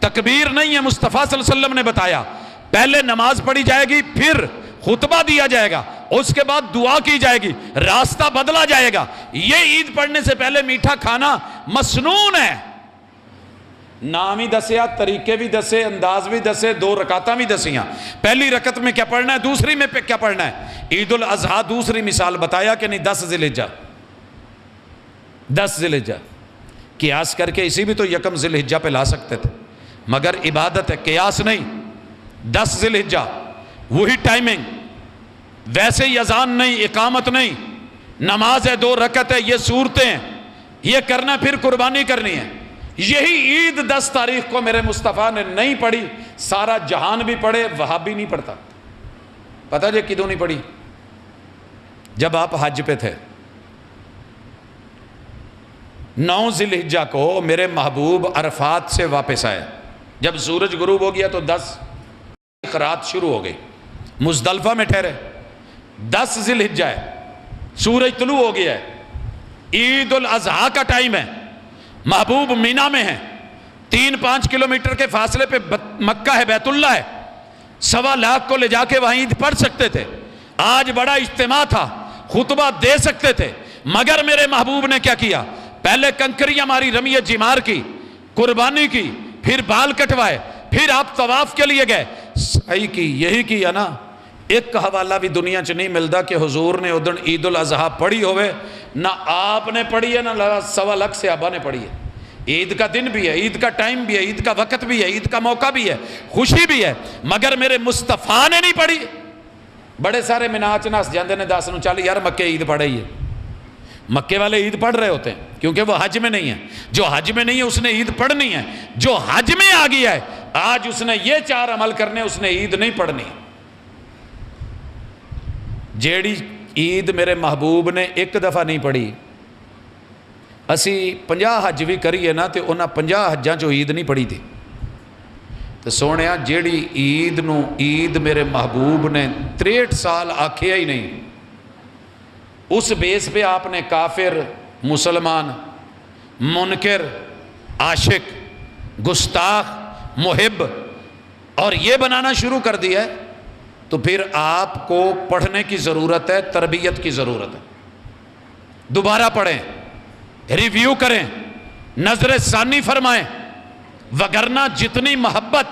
تکبیر نہیں ہے، مصطفیٰ صلی اللہ علیہ وسلم نے بتایا. پہلے نماز پڑھی جائے گی، پھر خطبہ دیا جائے گا، اس کے بعد دعا کی جائے گی، راستہ بدلا جائے گا. یہ عید پڑھنے سے پہلے میٹھا کھانا مسنون ہے. نام ہی دسیا، طریقے بھی دسے، انداز بھی دسے، 2 رکعتاں بھی دسیاں. پہلی رکعت میں کیا پڑھنا ہے، دوسری میں کیا پڑھنا ہے. عید الاضحیٰ دوسری مثال بتایا کہ نہیں، 10 ذی الحجہ، 10 ذی الحجہ قیاس کر کے اسی بھی تو یکم ذی الحجہ پہ لا سکتے تھے، مگر عبادت ہے، قیاس نہیں. 10 ذی الحجہ وہی ٹائمنگ، ویسے ہی اذان نہیں، اقامت نہیں، نماز ہے 2 رکعت ہے، یہ صورتیں ہیں، یہ کرنا، پھر قربانی کرنی ہے. یہی عید 10 تاریخ کو میرے مصطفیٰ نے نہیں پڑھی، سارا جہان بھی پڑھے، وہابی نہیں پڑھتا. پتہ جی کدوں نہیں پڑھی؟ جب آپ حج پہ تھے. 9 ذی الحجہ کو میرے محبوب عرفات سے واپس آئے. جب سورج غروب ہو گیا تو 10 رات شروع ہو گئی، مزدلفہ میں ٹھہرے. 10 ذی الحجہ ہے، سورج طلوع ہو گیا ہے، عید الاضحیٰ کا ٹائم ہے. محبوب مینا میں ہیں، 3-5 کلومیٹر کے فاصلے پہ مکہ ہے، بیت اللہ ہے. 1.25 لاکھ کو لے جا کے وہاں عید پڑھ سکتے تھے. آج بڑا اجتماع تھا، خطبہ دے سکتے تھے، مگر میرے محبوب نے کیا کیا؟ پہلے کنکریاں ماری، رمیہ جمار کی، قربانی کی، پھر بال کٹوائے، پھر آپ طواف کے لیے گئے. صحیح کی، یہی کیا نا. ایک حوالہ بھی دنیا چ نہیں ملتا کہ حضور نے ادھر عید الاضحیٰ پڑھی ہوئے. نہ آپ نے پڑھی ہے، نہ 1.25 لاکھ صحابہ نے پڑھی ہے. عید کا دن بھی ہے، عید کا ٹائم بھی ہے، عید کا وقت بھی ہے، عید کا موقع بھی ہے، خوشی بھی ہے، مگر میرے مصطفیٰ نے نہیں پڑھی. بڑے سارے مناچ ناس جاندے نے 10 نو 40 یار مکے عید پڑھ رہی ہے. مکے والے عید پڑھ رہے ہوتے ہیں کیونکہ وہ حج میں نہیں ہے. جو حج میں نہیں ہے اس نے عید پڑھنی ہے. جو حج میں آ گیا ہے آج اس نے یہ 4 عمل کرنے، اس نے عید نہیں پڑھنی. جیڑی عید میرے محبوب نے ایک دفعہ نہیں پڑھی. اسی 50 حج بھی کریے نا تو انہاں 50 حجاں چو عید نہیں پڑھی تھی. تو سونیا جیڑی عید نو عید میرے محبوب نے 63 سال آکھیا ہی نہیں، اس بیس پہ آپ نے کافر، مسلمان، منکر، عاشق، گستاخ، محب اور یہ بنانا شروع کر دیا ہے. تو پھر آپ کو پڑھنے کی ضرورت ہے، تربیت کی ضرورت ہے. دوبارہ پڑھیں، ریویو کریں، نظر ثانی فرمائیں، وگرنہ جتنی محبت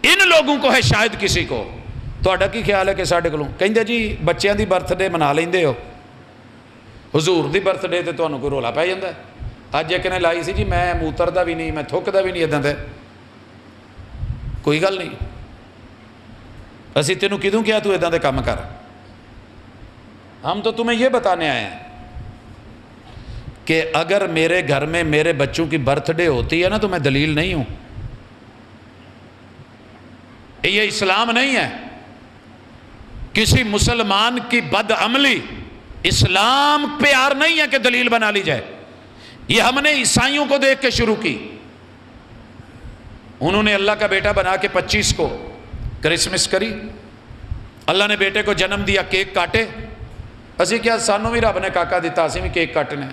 ان لوگوں کو ہے شاید کسی کو. تہاڈا کی خیال ہے کہ ساڈے کولوں کہندے جی بچیاں دی برتھ ڈے منا لیندے ہو، حضور دی برتھ ڈے تے تانوں کوئی رولا پی جاندا ہے. اج ایک نے لائی سی جی میں موتردا بھی نہیں، میں تھکدا بھی نہیں، اداں تے کوئی گل نہیں. اسی تینوں کدوں کیا تو اداں دے کام کر. ہم تو تمہیں یہ بتانے آئے ہیں کہ اگر میرے گھر میں میرے بچوں کی برتھ ڈے ہوتی ہے نا تو میں دلیل نہیں ہوں. یہ اسلام نہیں ہے. کسی مسلمان کی بد عملی اسلام پیار نہیں ہے کہ دلیل بنا لی جائے. یہ ہم نے عیسائیوں کو دیکھ کے شروع کی. انہوں نے اللہ کا بیٹا بنا کے 25 کو کرسمس کری. اللہ نے بیٹے کو جنم دیا، کیک کاٹے. اسی کیا سانوں بھی رب نے کاکا دیتا، اسی بھی کیک کاٹنے.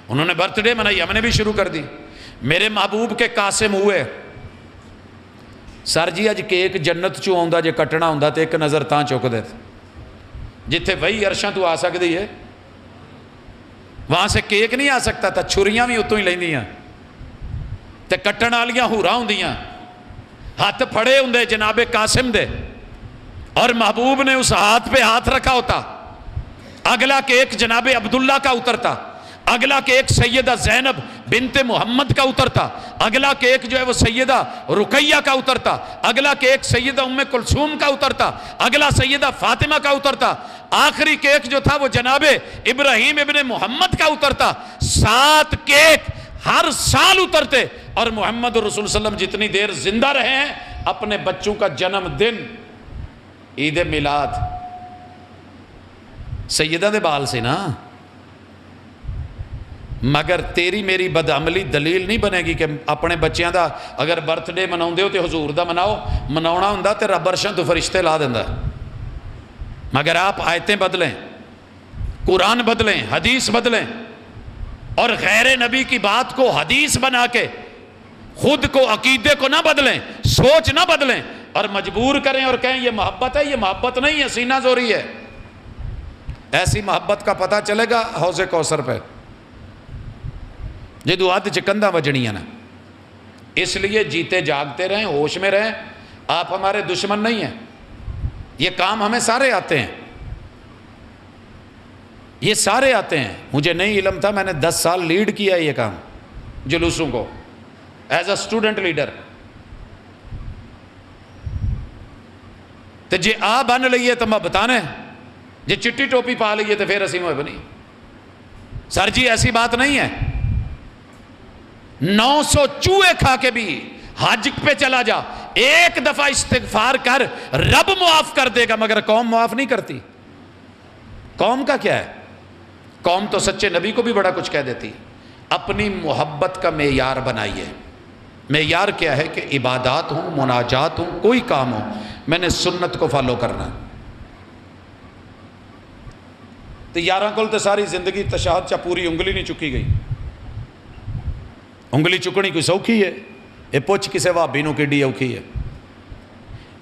انہوں نے برتھ ڈے منائی، ہم نے بھی شروع کر دی. میرے محبوب کے قاسم ہوئے، سر جی اج کیک جنت چوں آؤندا جے کٹنا ہوندا تے ایک نظر تاں چک دے. جتھے وہی عرشاں تو آ سکدی ہے وہاں سے کیک نہیں آ سکتا تھا. چھریاں بھی اتوں ہی لیندیاں تے کٹن والیاں ہوراں ہوندیاں، ہاتھ پھڑے ہوندے جناب قاسم دے، اور محبوب نے اس ہاتھ پہ ہاتھ رکھا ہوتا. اگلا کیک جناب عبداللہ کا اترتا، اگلا کیک سیدہ زینب بنت محمد کا اترتا، اگلا کیک جو ہے وہ سیدہ رقیہ کا اترتا، اگلا کیک سیدہ ام کلثوم کا اترتا، اگلا سیدہ فاطمہ کا اترتا، آخری کیک جو تھا وہ جناب ابراہیم ابن محمد کا اترتا. 7 کیک ہر سال اترتے. اور محمد رسول صلی اللہ علیہ وسلم جتنی دیر زندہ رہے ہیں اپنے بچوں کا جنم دن عید میلاد سیدہ دے بال سے نا. مگر تیری میری بدعملی دلیل نہیں بنے گی کہ اپنے بچیاں دا اگر برتھ ڈے مناؤندے ہو تے حضور دا مناؤ. مناونا ہوندا تے رب عرشاں تو فرشتے لا دیندا. مگر آپ آیتیں بدلیں، قرآن بدلیں، حدیث بدلیں، اور غیر نبی کی بات کو حدیث بنا کے خود کو عقیدے کو نہ بدلیں، سوچ نہ بدلیں اور مجبور کریں اور کہیں یہ محبت ہے. یہ محبت نہیں ہے، سینہ زوری ہے. ایسی محبت کا پتہ چلے گا حوض کوثر پہ جدو ہاتھ چکندہ وجنیاں نا. اس لیے جیتے جاگتے رہیں، ہوش میں رہیں. آپ ہمارے دشمن نہیں ہیں. یہ کام ہمیں سارے آتے ہیں، یہ سارے آتے ہیں. مجھے نہیں علم تھا، میں نے 10 سال لیڈ کیا یہ کام جلوسوں کو ایز اے اسٹوڈنٹ لیڈر. تو جی آ بن لئیے تو میں بتانے، جی چٹی ٹوپی پا لئیے تو پھر اسی موئے بنی. سر جی ایسی بات نہیں ہے. 900 چوہے کھا کے بھی حج پہ چلا جا، ایک دفعہ استغفار کر، رب معاف کر دے گا. مگر قوم معاف نہیں کرتی. قوم کا کیا ہے؟ قوم تو سچے نبی کو بھی بڑا کچھ کہہ دیتی. اپنی محبت کا معیار بنائیے. معیار کیا ہے کہ عبادات ہوں، مناجات ہوں، کوئی کام ہو، میں نے سنت کو فالو کرنا. تو یاراں کول تو ساری زندگی تشہد چا پوری انگلی نہیں چکی گئی. انگلی چکنی کوئی سوکھی ہے؟ یہ پوچھ کسے وابی نو کیڈی اوکھی ہے.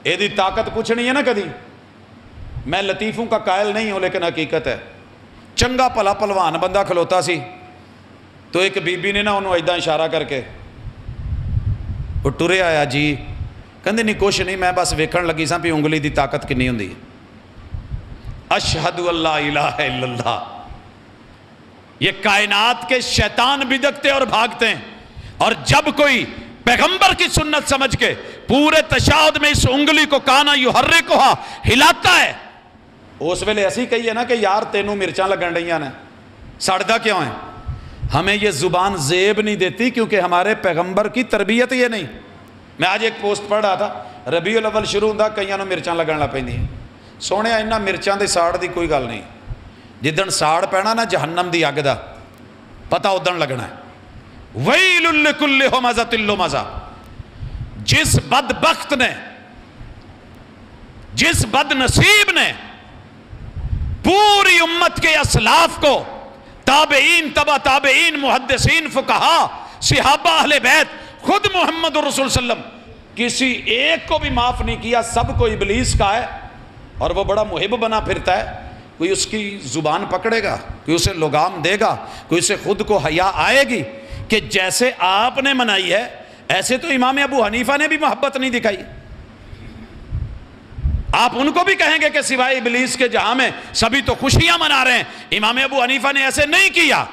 یہ دی طاقت پوچھنی ہے نا کدی. میں لطیفوں کا قائل نہیں ہوں لیکن حقیقت ہے. چنگا پلا پلوان بندہ کھلوتا سی تو ایک بی بی نے نا انہوں ایداں اشارہ کر کے وہ ٹرے آیا جی کہندے نہیں کچھ نہیں، میں بس ویکھن لگی ساں بھی انگلی دی طاقت کنی ہوندی ہے. اشہد اللہ الہ الا اللہ. یہ کائنات کے شیطان بدکتے اور بھاگتے ہیں. اور جب کوئی پیغمبر کی سنت سمجھ کے پورے تشہد میں اس انگلی کو کانا یحرکھا ہلاتا ہے، اس ویلے ایسی کہی ہے نا کہ یار تینوں مرچاں لگن رہیاں نے، سڑدا کیوں ہے؟ ہمیں یہ زبان زیب نہیں دیتی کیونکہ ہمارے پیغمبر کی تربیت یہ نہیں. میں آج ایک پوسٹ پڑھ رہا تھا، ربیع الاول شروع ہوندا کئیاں نوں مرچاں لگن لگ پیندیاں. سونے انہاں مرچاں دے ساڑ دی کوئی گل نہیں. جدن ساڑ پینا نا جہنم دی اگ دا پتہ ادن لگنا ہے. ویل لکل ہمزۃ لمزہ، جس بدبخت نے، جس بد نصیب نے پوری امت کے اسلاف کو، تابعین، تبع تابعین، محدثین، فقہا، صحابہ، اہل بیت، خود محمد رسول صلی اللہ علیہ وسلم، کسی ایک کو بھی معاف نہیں کیا، سب کو ابلیس کا ہے. اور وہ بڑا محب بنا پھرتا ہے. کوئی اس کی زبان پکڑے گا، کوئی اسے لگام دے گا، کوئی اسے خود کو حیا آئے گی کہ جیسے آپ نے منائی ہے ایسے تو امام ابو حنیفہ نے بھی محبت نہیں دکھائی. آپ ان کو بھی کہیں گے کہ سوائے ابلیس کے جہاں میں سبھی تو خوشیاں منا رہے ہیں. امام ابو حنیفہ نے ایسے نہیں کیا.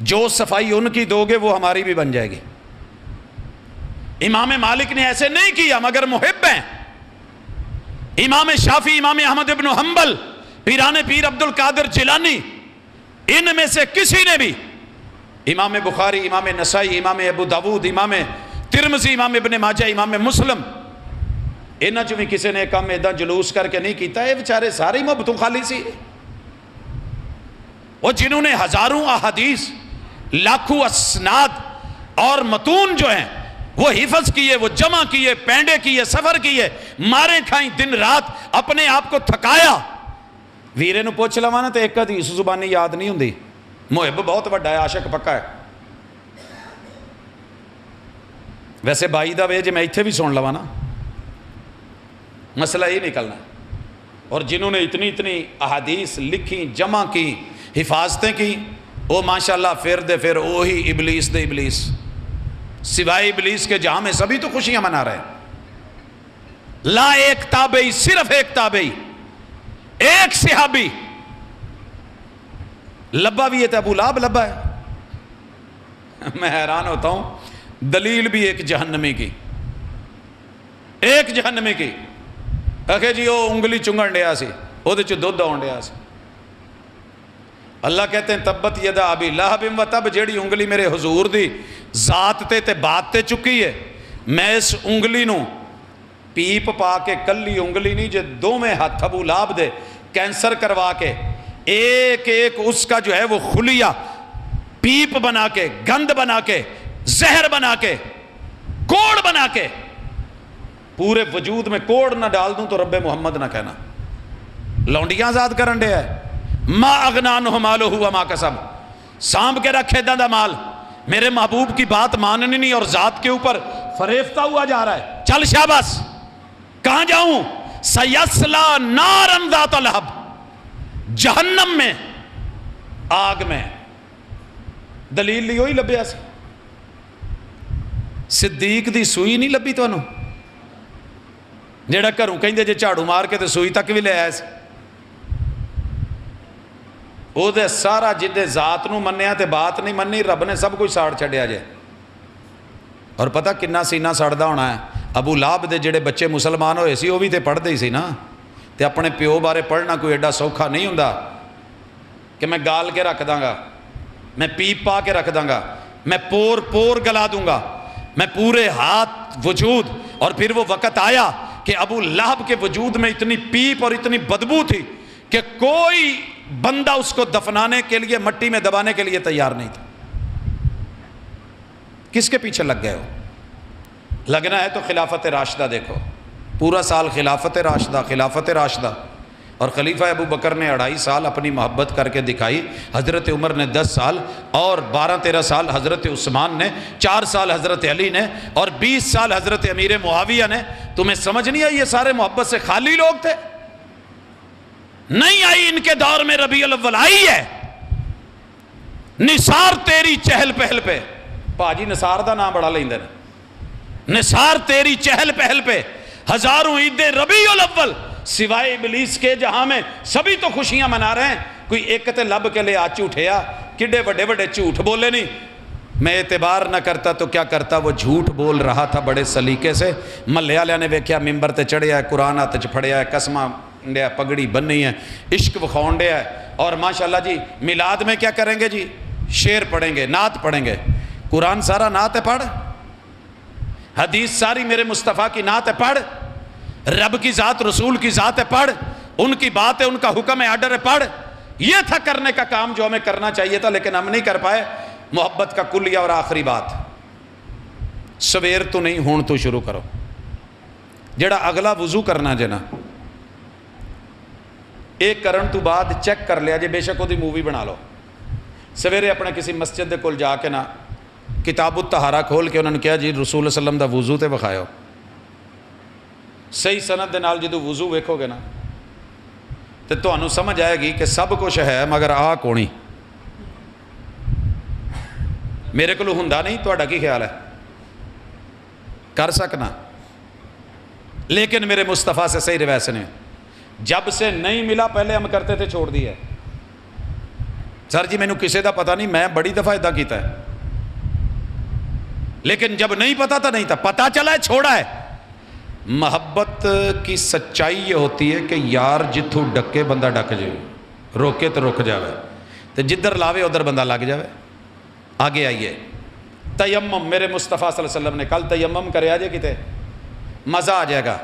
جو صفائی ان کی دو گے وہ ہماری بھی بن جائے گی. امام مالک نے ایسے نہیں کیا مگر محب ہیں. امام شافعی، امام احمد ابن حنبل، پیران پیر عبد القادر جیلانی، ان میں سے کسی نے بھی، امام بخاری، امام نسائی، امام ابو داود، امام ترمذی، امام ابن ماجہ، امام مسلم، انہاں چوں بھی کسی نے کام ایداں جلوس کر کے نہیں کیتا. یہ بیچارے سارے محبتوں خالی سی. وہ جنہوں نے ہزاروں احادیث، لاکھوں اسناد اور متون جو ہیں وہ حفظ کیے، وہ جمع کیے، پینڈے کیے، سفر کیے، مارے کھائیں، دن رات اپنے آپ کو تھکایا. ویرے نو پوچھ لوانا تو ایک حدیث زبانی یاد نہیں ہوندی. محب بہت بڑا ہے، عاشق پکا ہے. ویسے بائی دا وے جے میں ایتھے بھی سن لوانا مسئلہ یہ نکلنا. اور جنہوں نے اتنی اتنی احادیث لکھی، جمع کی، حفاظتیں کی، وہ ماشاءاللہ پھر پھر وہی ابلیس دے ابلیس. سوائے ابلیس کے جہاں میں سبھی تو خوشیاں منا رہے ہیں. لا ایک تابعی، صرف ایک تابعی، ایک صحابی لبا بھی ہے تو ابو لہب لبا ہے. میں حیران ہوتا ہوں. دلیل بھی ایک جہنمی کی، ایک جہنمی کی. کہ جی وہ انگلی چنگن ڈیا سی، وہ دے چو دودھ آن ڈیا سی. اللہ کہتے ہیں تبت یدا ابی لہب و تب، جیڑی انگلی میرے حضور دی ذات تے بات تے چکی ہے، میں اس انگلی نو پیپ پا کے، کلی انگلی نہیں جے دو میں ہاتھ ابو لہب دے کینسر کروا کے ایک ایک اس کا جو ہے وہ خلیہ پیپ بنا کے، گند بنا کے، زہر بنا کے، کوڑ بنا کے، پورے وجود میں کوڑ نہ ڈال دوں تو رب محمد نہ کہنا. لونڈیاں آزاد کرن دے ہے. ما اغنا عنہ مالہ وما کسب، سانپ کے رکھے دا مال، میرے محبوب کی بات ماننی نہیں اور ذات کے اوپر فریفتہ ہوا جا رہا ہے. چل شاباس، کہاں جاؤں؟ سیسلا نارن ذات لہب، جہنم میں، آگ میں. دلیل لیو ہی لبیا سی. صدیق دی سوئی نہیں لبی تو انہوں جیڑا کروں کہیں دے جے چاڑو مار کے تو سوئی تک بھی لے آئے سے. او دے سارا جدے ذات نو منیا تے بات نہیں منی، رب نے سب کچھ ساڑ چھڑیا جائے. اور پتہ کنہ سینہ ساڑدا ہونا ہے. ابو لہب دے جڑے بچے مسلمان ہوئے سی وہ بھی تے پڑھ دے سی نا. تے اپنے پیو بارے پڑھنا کوئی ایڈا سوکھا نہیں ہوندا کہ میں گال کے رکھ داں گا، میں پیپ پا کے رکھ داں گا، میں پور پور گلا دوں گا، میں پورے ہاتھ وجود. اور پھر وہ وقت آیا کہ ابو لہب کے وجود میں اتنی پیپ اور اتنی بدبو تھی کہ کوئی بندہ اس کو دفنانے کے لیے، مٹی میں دبانے کے لیے تیار نہیں تھا. کس کے پیچھے لگ گئے ہو؟ لگنا ہے تو خلافت راشدہ دیکھو. پورا سال خلافت راشدہ، خلافت راشدہ. اور خلیفہ ابو بکر نے 2.5 سال اپنی محبت کر کے دکھائی، حضرت عمر نے 10 سال، اور 12-13 سال حضرت عثمان نے، 4 سال حضرت علی نے، اور 20 سال حضرت امیر معاویہ نے. تمہیں سمجھ نہیں آئی یہ سارے محبت سے خالی لوگ تھے؟ نہیں آئی. ان کے دور میں ربیع الاول آئی ہے. نثار تیری چہل پہل پہ، پاجی نثار دا نام بڑا لیندے نے. نثار تیری چہل پہل پہ، ہزاروں عیدیں ربیع الاول، سوائے ابلیس کے جہاں میں سبھی تو خوشیاں منا رہے ہیں. کوئی ایک تے لب کے لے آ جھوٹیا، کڈے بڑے بڑے جھوٹ بولے نہیں. میں اعتبار نہ کرتا تو کیا کرتا، وہ جھوٹ بول رہا تھا بڑے سلیقے سے. محلے والے نے ویکھیا ممبر تے چڑھیا ہے، قرآن ہاتھ چ پھڑیا ہے، قسماں ڈیا، پگڑی بننی ہے، عشق وکھاؤن ڈیا ہے. اور ماشاءاللہ جی میلاد میں کیا کریں گے جی؟ شعر پڑھیں گے، نعت پڑھیں گے. قرآن سارا نعت ہے پڑھ، حدیث ساری میرے مصطفیٰ کی نعت ہے پڑھ، رب کی ذات، رسول کی ذات ہے پڑھ، ان کی بات ہے، ان کا حکم ہے، آرڈر ہے پڑھ. یہ تھا کرنے کا کام جو ہمیں کرنا چاہیے تھا، لیکن ہم نہیں کر پائے۔ محبت کا کلیہ اور آخری بات، سویر تو نہیں ہون تو شروع کرو۔ جڑا اگلا وضو کرنا جے نا، ایک کرن تو بعد چیک کر لیا جے، بے شک وہ دی مووی بنا لو۔ سویرے اپنے کسی مسجد دے کول جا کے نا کتاب الطہارہ کھول کے انہوں نے کہا جی رسول اللہ صلی اللہ علیہ وسلم دا وضو تے بخاؤ، صحیح سند دے نال جدو وضو ویکھو گے نا تو تمہیں سمجھ آئے گی کہ سب کچھ ہے مگر آ کونی میرے کو ہوندا نہیں۔ تہاڈا کی خیال ہے؟ کر سکنا، لیکن میرے مصطفیٰ سے صحیح روایت نے جب سے نہیں ملا، پہلے ہم کرتے تھے چھوڑ دیا۔ سر جی مینوں کسے دا پتہ نہیں، میں بڑی دفعہ ادا کیتا ہے، لیکن جب نہیں پتا تھا نہیں تھا، پتا چلا ہے چھوڑا ہے۔ محبت کی سچائی یہ ہوتی ہے کہ یار جتھوں ڈکے بندہ ڈک جائے، روکے تو رک جاوے، تو جدھر لاوے ادھر بندہ لگ جاوے۔ آگے آئیے، تیمم میرے مصطفیٰ صلی اللہ علیہ وسلم نے کل تیمم کرے آجے کتے مزہ آ جائے گا۔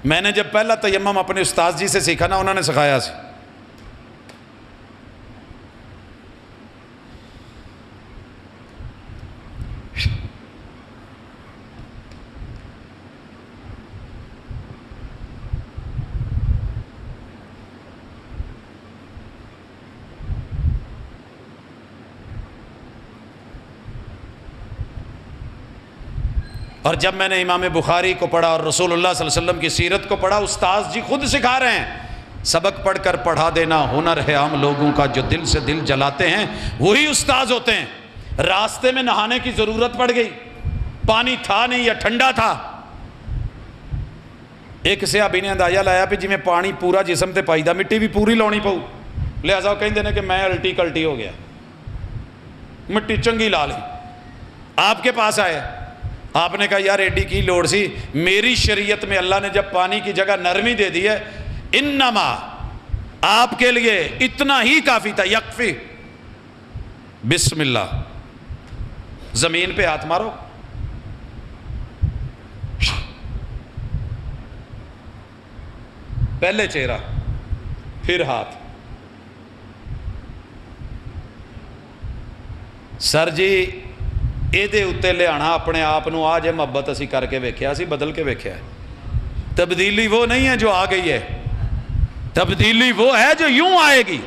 میں نے جب پہلا تیمم اپنے استاد جی سے سیکھا نا، انہوں نے سکھایا سی اور جب میں نے امام بخاری کو پڑھا اور رسول اللہ صلی اللہ علیہ وسلم کی سیرت کو پڑھا، استاذ جی خود سکھا رہے ہیں، سبق پڑھ کر پڑھا دینا ہنر ہے عام لوگوں کا، جو دل سے دل جلاتے ہیں وہی استاذ ہوتے ہیں۔ راستے میں نہانے کی ضرورت پڑ گئی، پانی تھا نہیں یا ٹھنڈا تھا، ایک سیابی نے اندازہ لایا بھی جی میں پانی پورا جسم تے پائی دا، مٹی بھی پوری لاؤنی پاؤ، لہذا وہ کہیں کہ میں الٹی کلٹی ہو گیا، مٹی چنگی لا لی۔ آپ کے پاس آئے، آپ نے کہا یار ایڈی کی لوڑ سی، میری شریعت میں اللہ نے جب پانی کی جگہ نرمی دے دی ہے، انما آپ کے لیے اتنا ہی کافی تھا، یکفی، بسم اللہ، زمین پہ ہاتھ مارو، پہلے چہرہ پھر ہاتھ۔ سر جی یہ اتنے لیا اپنے آپ نو آ جے محبت اسی کر کے ویکھیا، اسی بدل کے ویکھیا ہے۔ تبدیلی وہ نہیں ہے جو آ گئی ہے، تبدیلی وہ ہے جو یوں آئے گی۔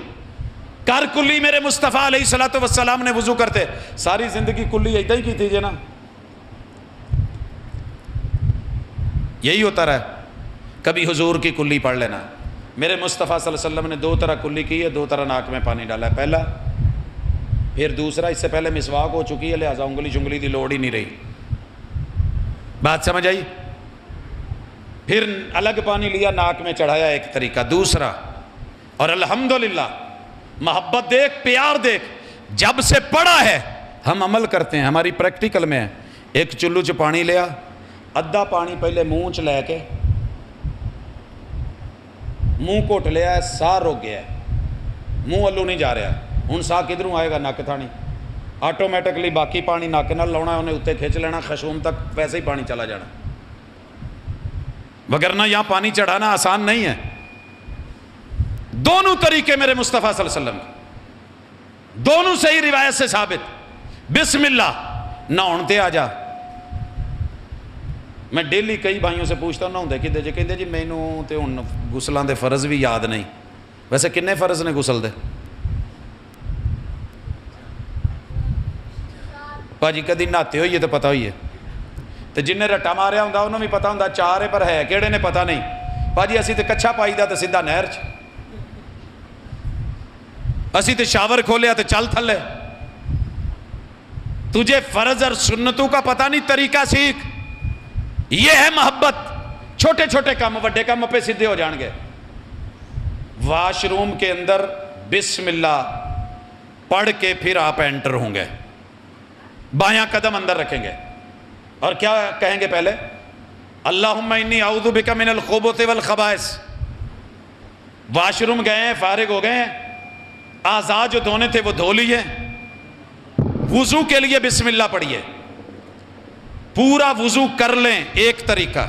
کر کلی میرے مصطفیٰ علیہ السلام نے وضو کرتے، ساری زندگی کلی ایدہ ہی کی تھی جی نا، یہی ہوتا رہا۔ کبھی حضور کی کلی پڑھ لینا، میرے مصطفیٰ صلی اللہ علیہ وسلم نے دو طرح کلی کی ہے، دو طرح ناک میں پانی ڈالا ہے، پہلا پھر دوسرا، اس سے پہلے مسواک ہو چکی ہے لہذا انگلی شنگلی دی لوڑ ہی نہیں رہی، بات سمجھ آئی؟ پھر الگ پانی لیا ناک میں چڑھایا، ایک طریقہ دوسرا۔ اور الحمدللہ محبت دیکھ، پیار دیکھ، جب سے پڑھا ہے ہم عمل کرتے ہیں، ہماری پریکٹیکل میں ہے۔ ایک چلو چ پانی لیا، ادھا پانی پہلے منہ چ لے کے منہ کوٹ لیا ہے، ساہ رک گیا ہے، منہ والوں نہیں جا رہا، ہوں ساہ کدھروں آئے گا؟ نک تھانی، آٹومیٹکلی باقی پانی نک نال لاؤنا، انہیں اتنے کھچ لینا، خشوم تک ویسے ہی پانی چلا جانا، وگرنہ یہاں پانی چڑھانا آسان نہیں ہے۔ دونوں طریقے میرے مصطفیٰ صلی اللہ علیہ وسلم، دونوں صحیح روایت سے ثابت۔ بسم اللہ، نہاؤن آ جا۔ میں ڈیلی کئی بھائیوں سے پوچھتا ہوں نہاؤندے کدے جی، کہندے جی مینوں تے ہن غسلاں دے فرض بھی یاد نہیں۔ ویسے کنے فرض نے غسل دے؟ پاجی کدی نہاتے ہوئیے تو پتہ ہوئی ہے، تو جن نے رٹا ماریا ہوں انہوں بھی پتہ ہوں چار ہے، پر ہے کیڑے نے پتہ نہیں۔ پاجی اسی تے کچھا پائی دا تو سیدھا نہر چ، اسی تے شاور کھولیا تو چل تھلے۔ تجھے فرض اور سنتوں کا پتہ نہیں، طریقہ سیکھ۔ یہ ہے محبت، چھوٹے چھوٹے کام وڈے کام پہ سیدھے ہو جان گے۔ واش روم کے اندر بسم اللہ پڑھ کے پھر آپ انٹر ہوں گے، بایاں قدم اندر رکھیں گے اور کیا کہیں گے پہلے؟ اللہم انی اعوذ بک من الخبث والخبائث۔ واش روم گئے ہیں، فارغ ہو گئے ہیں، اعضاء جو دھونے تھے وہ دھو لیے، وضو کے لیے بسم اللہ پڑھیے، پورا وضو کر لیں، ایک طریقہ۔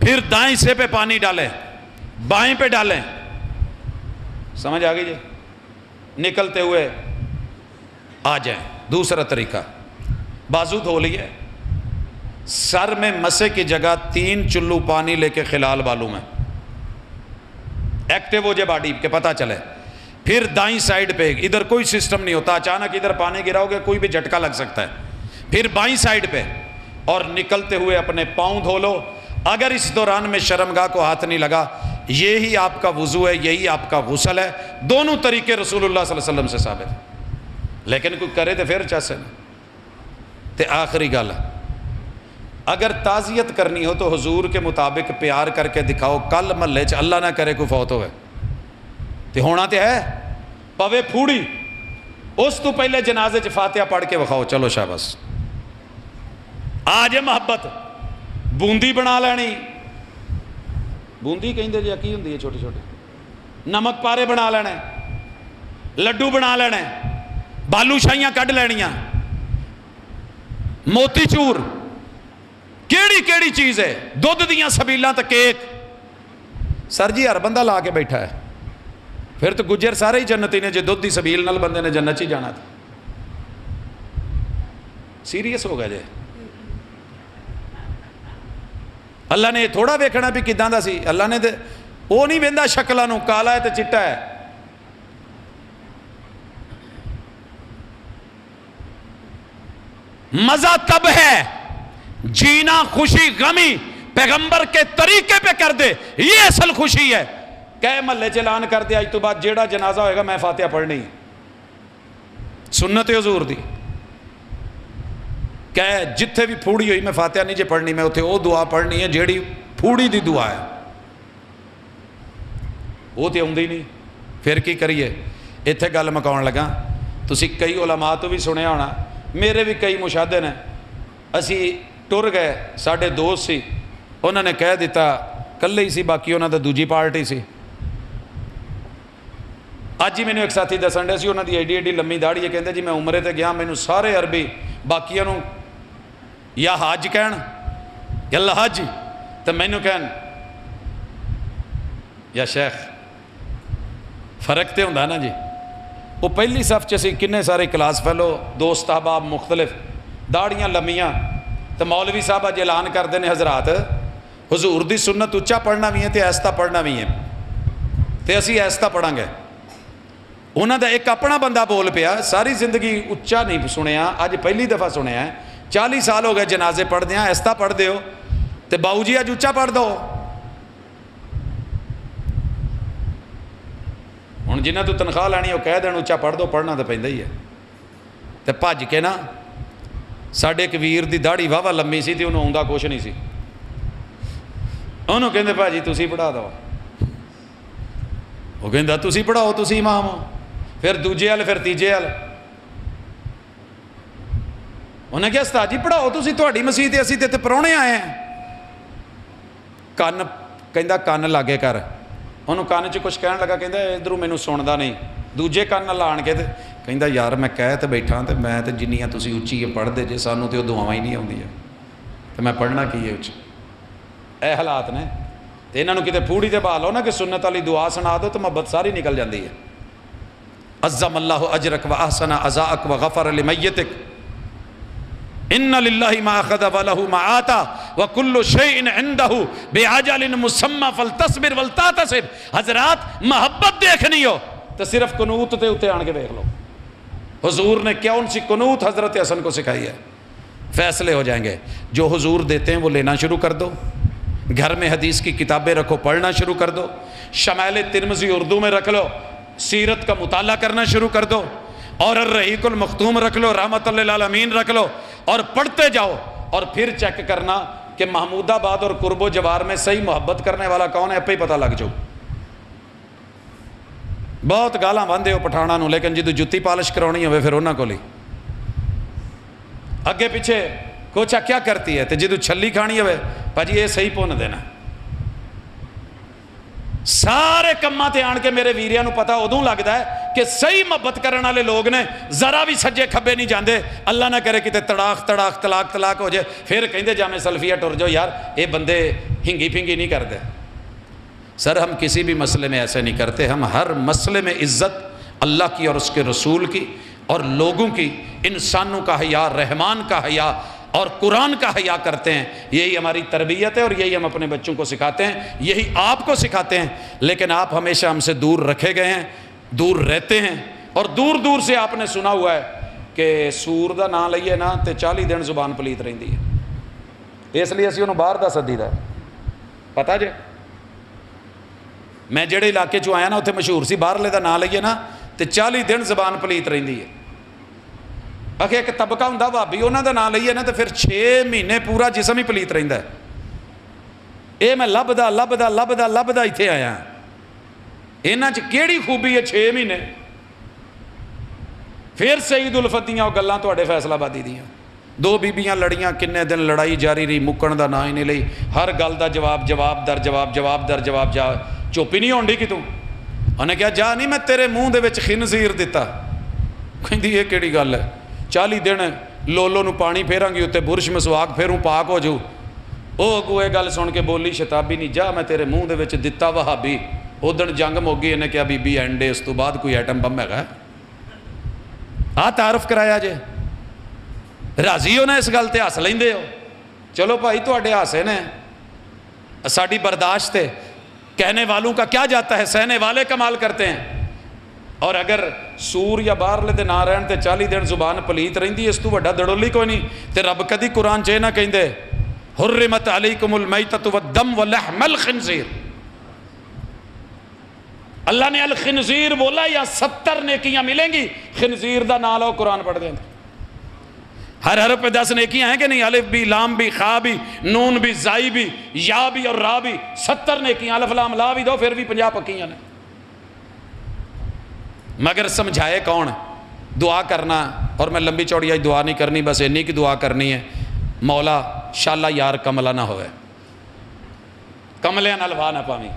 پھر دائیں حصے پہ پانی ڈالیں، بائیں پہ ڈالیں، سمجھ آ گئی جی؟ نکلتے ہوئے آ جائیں. دوسرا طریقہ، بازو دھو لیے، سر میں مسے کی جگہ 3 چلو پانی لے کے خلال بالوں میں، ایکٹیو ہو جائے باڈی کے پتہ چلے. پھر دائیں سائیڈ پہ، ادھر کوئی سسٹم نہیں ہوتا، اچانک ادھر پانی گراؤ گے کوئی بھی جھٹکا لگ سکتا ہے. پھر بائیں سائیڈ پہ، اور نکلتے ہوئے اپنے پاؤں دھو لو. اگر اس دوران میں شرمگاہ کو ہاتھ نہیں لگا، یہی آپ کا وضو ہے، یہی آپ کا غسل ہے. دونوں طریقے رسول اللہ صلی اللہ علیہ وسلم سے ثابت ہیں. لیکن کوئی کرے تو پھر چاسے نا. تے آخری گل، اگر تعزیت کرنی ہو تو حضور کے مطابق پیار کر کے دکھاؤ. کل محلے چ اللہ نہ کرے کوئی فوت ہوئے تے ہونا تے ہے، پوے پھوڑی، اس تو پہلے جنازے چ فاتحہ پڑھ کے وکھاؤ. چلو شاباش. آج محبت بوندی بنا لینی، بوندی کہیں جی کی ہوندی ہے چھوٹی چھوٹی، نمک پارے بنا لینے، لڈو بنا لینے، بالو شاہیاں کڈ لینیاں، موتی چور، کیڑی کیڑی چیز ہے، دودھ دیاں سبیلاں تے کیک. سر جی ہر بندہ لا کے بیٹھا ہے، پھر تو گجر سارے ہی جنتی نے، جے دودھ دی سبیل نال بندے نے جنت ہی جانا تھا. سیریس ہو گئے جے. اللہ نے یہ تھوڑا ویکھنا بھی کداں دا سی. اللہ نے وہ نہیں ویندا شکلاں نوں، کالا ہے تے چٹا ہے. مزہ تب ہے جینا خوشی غمی پیغمبر کے طریقے پہ کر دے، یہ اصل خوشی ہے. کہ محلے چلان کر دے اج تو بعد جیڑا جنازہ ہوئے گا میں فاتحہ پڑھنی، سنت حضور دی. کہ جتھے بھی پھوڑی ہوئی میں فاتحہ نہیں جے پڑھنی، میں اتھے وہ دعا پڑھنی ہے جیڑی پھوڑی دی دعا ہے. وہ تے ہوندی نہیں. پھر کی کریے؟ اتھے گل مکاؤن لگا. تسی کئی علماء تو بھی سنے ہونا، میرے بھی کئی مشاہدے نے. اسی ٹر گئے، ساڈے دوست سی، انہوں نے کہہ دیتا، کلے ہی سی، باقی انہوں نے دوجی پارٹی سی. اج ہی میں نے ایک ساتھی دسن ڈے سی، انہوں دی ایڈی ایڈی لمبی داڑھی ہے، کہندے جی میں عمرے تے گیا، مینوں سارے عربی باقیاں نوں یا حاج کہن یا الحاج، تے مینوں کہن یا شیخ. فرق تے ہوندا نا جی. وہ پہلی صف چ سی، کنے سارے کلاس فیلو، دوست احباب مختلف، داڑیاں لمیاں. تو مولوی صاحب اج اعلان کرتے ہیں، حضرات حضور دی سنت اچا پڑھنا بھی ہے تے ایستا پڑھنا بھی ہے، تے اسی ایستا پڑھاں گے. انہوں دا ایک اپنا بندہ بول پیا، ساری زندگی اچا نہیں سنیا، اج پہلی دفعہ سنیا ہے، 40 سال ہو گئے جنازے پڑھ دیا، ایستا پڑھ دیو تے باؤ جی اج اچا پڑھ دو. ہوں جنہیں تو تنخواہ لینی وہ کہہ دین اچا پڑھ دو، پڑھنا تو پہندا ہی ہے. تے بھج کے نا ساڈے ایک ویر دی داڑھی واہ لمبی سی تے انہوں آਉਂدا کچھ نہیں سی. انہوں کہندے بھاجی تسی پڑھا دو. وہ کہندا تسی پڑھاؤ، تسی امام ہو. پھر دوجے ہل، پھر تیجے ہل. انہیں کہا استاد جی پڑھاؤ تسی، تہاڈی مسیح تے اسی تے پراؤنے آئے ہیں. کن کہندا کن لاگے کر. انہوں کن چ کچھ کہن لگا، کہندا ادھروں مینوں سندا نہیں. دوجے کن لان کے تے کہندا یار میں کہہ تے بیٹھا تے میں تے جنیاں تسی اچھی پڑھ دے جے، سانوں تے وہ دعاواں ہی نہیں آوندیاں تے میں پڑھنا کی ہے اچ. اے حالات نے. تے انہاں نوں کتے پھوڑی تے بہا لو نا کہ سنت والی دعا سنا دو تو محبت ساری نکل جاندی ہے. عظم اللہ اجرک و احسن عزاءک و غفر لمیتک، ان للہ ما اخذ ولہ ما آتا وکل شیء عندہ بعجل مسمی فلتصبر ولتحتسب. حضرات محبت دیکھنی ہو تو صرف قنوت تے اتے آن کے دیکھ لو. حضور نے کون سی قنوت حضرت حسن کو سکھائی ہے، فیصلے ہو جائیں گے. جو حضور دیتے ہیں وہ لینا شروع کر دو. گھر میں حدیث کی کتابیں رکھو، پڑھنا شروع کر دو. شمائل ترمذی اردو میں رکھ لو، سیرت کا مطالعہ کرنا شروع کر دو. اور الرحیق المختوم رکھ لو، رحمت للعالمین رکھ لو، اور پڑھتے جاؤ. اور پھر چیک کرنا کہ محمود آباد اور قرب و جوار میں صحیح محبت کرنے والا کون ہے، اپنے ہی پتہ لگ جاؤ. بہت گالاں باندھے ہو پٹھانا نو، لیکن جدو جتی پالش کرانی ہوئے پھر انہاں کو لی اگے پیچھے کوچا کیا کرتی ہے. تو جدو چھلی کھانی ہوئے بھاجی یہ صحیح پون دینا. سارے کماں تے آن کے میرے ویریاں نو پتا ادوں لگتا ہے کہ صحیح محبت کرنے والے لوگ نے ذرا بھی سجے کھبے نہیں جاندے. اللہ نہ کرے کتے تڑاخ تڑاخ طلاق طلاق ہو جائے پھر کہندے جامع سلفیہ ٹر جاؤ. یار اے بندے ہنگی پھنگی نہیں کرتے. سر ہم کسی بھی مسئلے میں ایسے نہیں کرتے، ہم ہر مسئلے میں عزت اللہ کی اور اس کے رسول کی اور لوگوں کی، انسانوں کا حیا، رحمان کا حیا اور قرآن کا حیا کرتے ہیں۔ یہی ہماری تربیت ہے اور یہی ہم اپنے بچوں کو سکھاتے ہیں، یہی آپ کو سکھاتے ہیں۔ لیکن آپ ہمیشہ ہم سے دور رکھے گئے ہیں، دور رہتے ہیں، اور دور دور سے آپ نے سنا ہوا ہے کہ سور دا نام لئیے نا تے 40 دن زبان پلیت رہندی ہے، اس لیے اسی انہوں باہر دا سدی دا پتا جے۔ میں جڑے علاقے چوں آیا نا اتنے مشہور سی باہر لے دا نام لئیے نا تے 40 دن زبان پلیت رہندی ہے۔ اکھے ایک طبقہ ہوں بھابی انہوں دا نام لئیے نا تو پھر 6 مہینے پورا جسم ہی پلیت رہندا ہے۔ اے میں لبدا لبدا لبدا لبدا ایتھے آیا، انہاں چ کیڑی خوبی ہے 6 مہینے؟ پھر سعید الفتیاں وہ گلاں تواڈے فیصلہ آبادی دیاں، 2 بیبیاں لڑیاں، کنے دن لڑائی جاری رہی، مکن دا نا ہی نہیں لئی، ہر گل دا جواب جواب در جواب جواب در جواب، جا چپ ہی نہیں ہونڈی کہ توں؟ انہیں کہا جا نہیں میں تیرے منہ دے وچ خنزیر دیتا۔ کہندی یہ کیڑی گل ہے؟ 40 دن لولو نو پانی پھیراں گی اتنے برش مسواک پھیروں پاک ہو جو۔ او اگوے گل سن کے بولی شتابی نہیں، جا میں تیرے منہ دے وچ دتا وہابی۔ ادھر جنگ موگی، انہیں کہا بی بی اینڈے اس تو بعد کوئی ایٹم بم ہے گا؟ تعارف کرایا جے، راضی ہونا اس گل تے، ہس لیندے ہو؟ چلو بھائی تواڈے ہاسے نے، ساڈی برداشت ہے، کہنے والوں کا کیا جاتا ہے، سہنے والے کمال کرتے ہیں۔ اور اگر سور یا باہر لے دے نہ رہن تے 40 دن زبان پلیت رہندی، اس تو وڈا دڑولی کوئی نہیں۔ تے رب کدی قرآن چے نہ کہندے حرمت علیکم المیتۃ والدم ولحم الخنزیر، اللہ نے الخنزیر بولا یا 70 نیکیاں ملیں گی، خنزیر دا نام لو قرآن پڑھ دیں۔ ہر حرف پہ 10 نیکیاں ہیں کہ نہیں؟ الف بھی، لام بھی، خا بھی، نون بھی، زائی بھی، یا بھی اور را بھی، 70 نیکیاں، الف لام لا بھی دو پھر بھی 50 پکیاں نے۔ مگر سمجھائے کون؟ دعا کرنا، اور میں لمبی چوڑی آئی دعا نہیں کرنی، بس انی کی دعا کرنی ہے، مولا شاللہ یار کملہ نہ ہوئے، کملیاں نہ لوا نہ پاویں،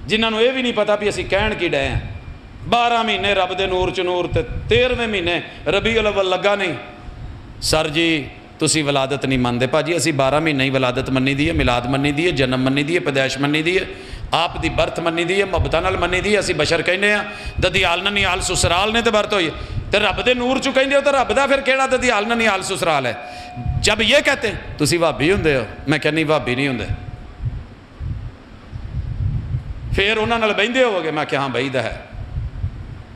جنہاں نو یہ بھی نہیں پتا بھی اسی کہن کی ڈے ہیں۔ 12 مہینے رب دے نور چ نور تے 13ویں مہینے ربیع الاول لگا نہیں، سر جی تسی ولادت نہیں مانتے۔ پا جی اسی 12 مہینے ہی ولادت منی دی ہے، میلاد منی دی ہے، جنم منی دی ہے، پیدائش منی دی ہے، آپ دی برت منی دی ہے، محبتاں نال منی دی ہے۔ اسی بشر کہنے ہیں ددیال ننیال سسرال نے تے برت ہوئی تے رب دے نور چ کہندے ہو تے رب دا پھر کیڑا ددیال ننیال سسرال ہے؟ جب یہ کہتے ہیں تسی بھابی ہوندے ہو، میں کہنی بھابی نہیں ہوندے، پھر انہاں نال بہندے ہو گے، میں کہ ہاں بہیدا ہے،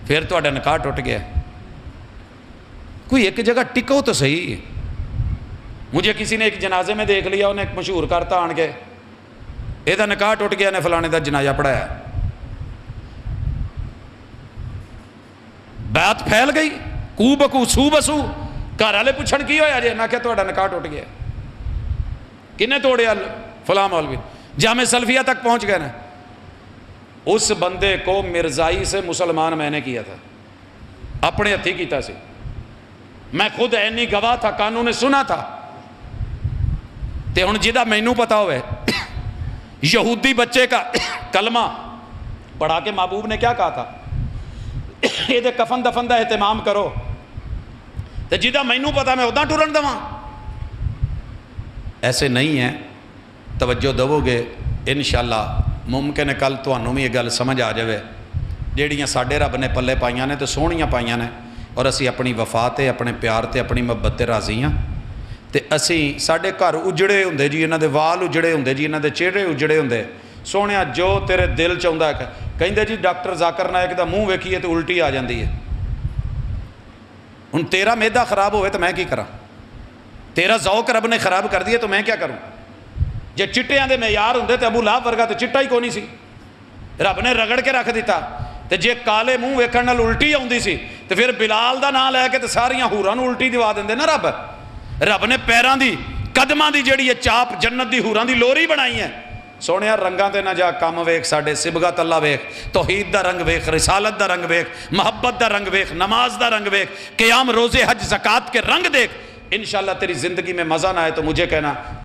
پھر تہاڈا نکاح ٹوٹ گیا۔ کوئی ایک جگہ ٹکو تو صحیح۔ مجھے کسی نے ایک جنازے میں دیکھ لیا، انہیں ایک مشہور کرتا آن کے یہ نکاح ٹوٹ گیا، نے فلانے دا جنازہ پڑھایا، بات پھیل گئی، کو بکو سو بسو، گھر والے پوچھن کی ہویا جے؟ میں کہ تہاڈا نکاح ٹوٹ گیا۔ کنے توڑیا؟ فلاں مولوی۔ جامع سلفیہ تک پہنچ گئے نا۔ اس بندے کو مرزائی سے مسلمان میں نے کیا تھا، اپنے ہتھی کیتا سی، میں خود اینی گواہ تھا، قانون نے سنا تھا۔ تے ہن جدا مینوں پتا ہوئے یہودی بچے کا کلمہ پڑھا کے محبوب نے کیا کہا تھا، یہ دے کفن دفن دا اہتمام کرو، تے جدا مینوں پتا میں اداں ٹرن دواں؟ ایسے نہیں ہے، توجہ دو گے انشاءاللہ ممکن ہے کل تانوں بھی یہ گل سمجھ آ جائے، جیڑیاں ساڈے رب نے پلے پائیاں نے تو سونیاں پائیاں نے، اور اسی اپنی وفا تے اپنے پیار تے اپنی محبت تے راضی ہاں۔ تے اسی ساڈے گھر اجڑے ہوندے جی، انہاں دے وال اجڑے ہوندے جی، انہاں دے چہرے اجڑے ہوندے، سونیا جو تیرے دل چاہندا ہے کہندے جی ڈاکٹر ذاکر نائک دا منہ ویکھیے تے الٹی آ جاندی ہے۔ ہن تیرا میدا خراب ہوئے تو میں کی کراں؟ تیرا ذوق رب نے خراب کر دیے تو میں کیا کروں؟ جے چٹیاں دے معیار ہوندے تے ابو لہب ورگا تے چٹا ہی کوئی نہیں سی، رب نے رگڑ کے رکھ دیتا۔ تے جے کالے منہ ویکھن نال الٹی آوندی سی تے پھر بلال دا نام لے کے تے ساریاں ہوراں نوں الٹی دیوا دیندے نا رب۔ رب نے پیراں دی قدماں دی جڑی ہے چاپ جنت دی ہوراں دی لوری بنائی ہے۔ سونیا رنگاں تے نہ جا کم ویکھ، ساڈے صبغت اللہ ویکھ، توحید دا رنگ ویکھ، رسالت دا رنگ ویکھ، محبت دا رنگ ویکھ، نماز دا رنگ ویکھ، قیام روزے حج زکوٰۃ کے رنگ دیکھ۔ انشاءاللہ تیری زندگی میں مزہ نہ آئے تو مجھے کہنا